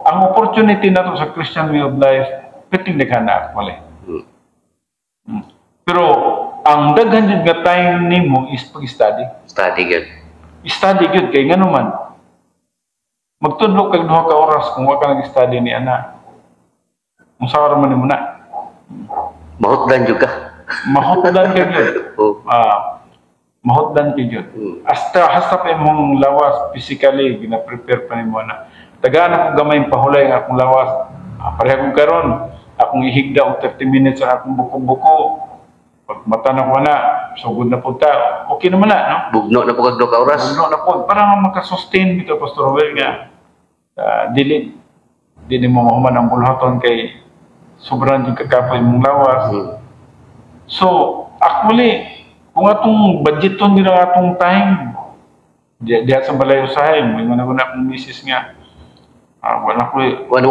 ang opportunity na to sa Christian way of life, piting daghan na actually. Pero, ang daghan yun nga time nimo is pag-study. Study good. Study good, kay nga naman. Magtudlo kag 2 ka oras kung wala ka nag-study ni ana. Kung sa oras man mo na. Mahutdan juga. Mahutdan ka yun. Mahutdan ka yun. Hasta pa imong lawas, physically, gina-prepare pa ni mo na. Tagaan ako gamay pahulay ang akong lawas. Pareha kong karon, akong ihigda og 30 minutes sa akong buko-buko. Pag matanong ko na, sugod na po ta, okay naman na, no? Bugno na po kag duha ka oras. Bugno na po, para nga makasustain dito, Pastor Roel, nga, dili mo mahuman ang bulhaton kay sobrang yung kakapoy mong lawas. So, actually, kung atong budgeton din ang atong time, diya sa balay usahay, may mga na akong misis nga, wala ko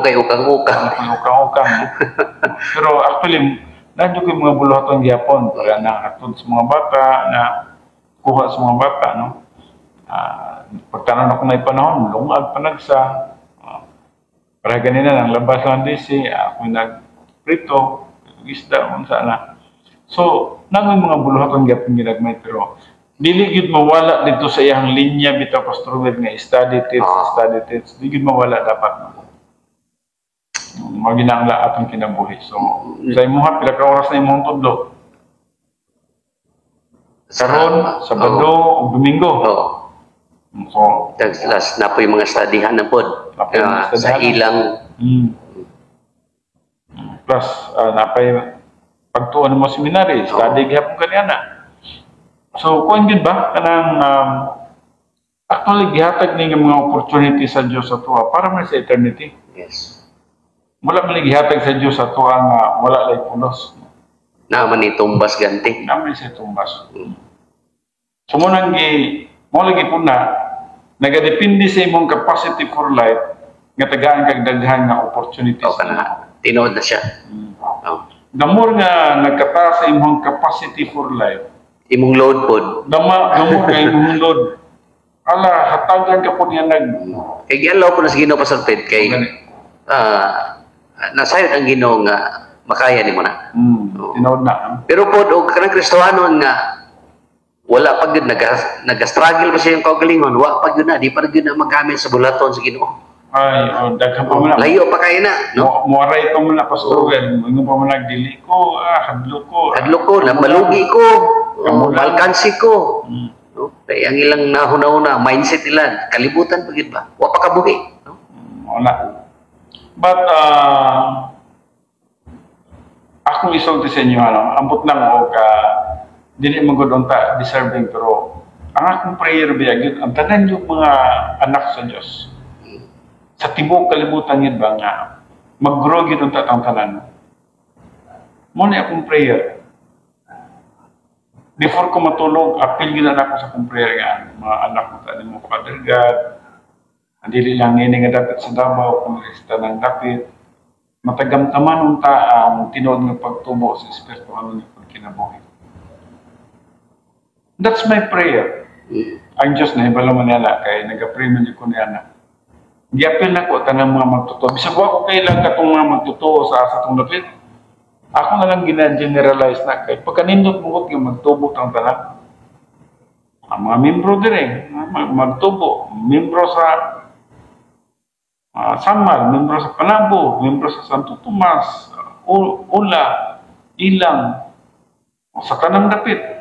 Kay ukang-ukang. ukang-ukang. Pero actually, nandiyo ko yung mga bulhaton gyapon para nakatod sa mga bata, na kuha sa mga bata, no? Pagtanan ako may panahon, lungag panagsa. Para ganina nang labas lang DC, ako nagprito, isda, kung saan na. So, nang mga bulhaton gyapon ginagmay, pero dili gyud mawala dito sa iyang linya bitaw, Pastor Roel, nga study tips, di gyud mawala dapat. Maginangla atong kinabuhi. So, sa imuha, pila ka oras na imong tudlo? Karon, Sabado, ug Domingo. So, Last na po yung mga studyhan na po. Sa ilang. Plus, napay pagtuon mo seminary, study gyapon kaniana. So, kung yun ba, kanang actually, gihatag ni mga opportunity sa Diyos sa tuwa para man sa eternity. Yes. Wala man gihatag sa Diyos sa tuwa nga wala lay pulos. Naman ni tumbas ganti. Naman siya tumbas. So, mo lagi po na, nagadepende sa imong capacity for life, nga tagaan kag daghan nga opportunities. O kana, tinood na siya. The more nga nagkataas sa imong capacity for life, Imong load po. the more nga imong load, ala, hatagan ka po niya Kay gialaw po na sa Ginoo, Pastor Ped, kay nasayod ang Ginoo nga makaya nimo na. Tinood na. Pero po, og kanang Kristohanon nga wala pa gyud nag-struggle pa siya yung kaugalingon, wa pa gyud na, di pa gyud na magamit sa bulaton sa Ginoo. Ay, daghan pa mo na. Layo pa kayo na, no? Muaray pa mo na, Pastor Roel. Mga pa mo na, dili ko, hadlo ko. Hadlo ko, malugi ko, malkansi ko. No? Kaya ang ilang nahuna-una, mindset nila, kalibutan pa gyud ba? Wa pa kabuhi. No? Wala. But, akong isulti sa inyo, ambot lang o dili mo gud unta deserving, pero ang akong prayer biyag ang tanan yung mga anak sa Dios sa tibuok kalibutan yun ba nga mag-grow yun unta ang tanan. Mo na akong prayer before ko matulog, appeal yun na ako sa akong prayer nga mga anak mo tanin mo, Father God, dili lang ini nga dapat sa Davao kung resta ng dapat matagamtaman unta ang tinuod nga pagtubo sa espiritu ano ni kinabuhi. That's my prayer. Ang Diyos na hibalo man nila kay nag-pray man ko niya. Giapil na ko tanang mga magtutuo. Bisag wa ko kailan katong mga magtutuo sa atong dapit. Ako na lang gina-generalize na kay pagkanindot mo nga magtubo tang tanan. Ang mga membro dire magtubo, membro sa Samal, membro sa Panabo, membro sa Santo Tomas, Ula, Ilang, sa tanang dapit.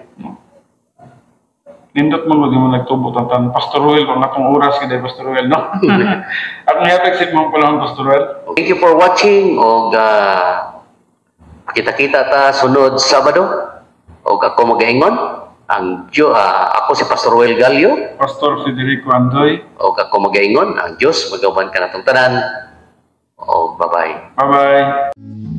Nindot mo mo nagtubo tantan Pastor Roel kung atong oras kay Pastor Roel, no? Akong hatag sa imong panahon, Pastor Roel. Thank you for watching og kita-kita ta sunod Sabado og ako magaingon ang ako si Pastor Roel Gallo, Pastor Federico Andoy, og ako magaingon ang Dios magawan ka natong tanan. Oh, bye-bye. Bye-bye.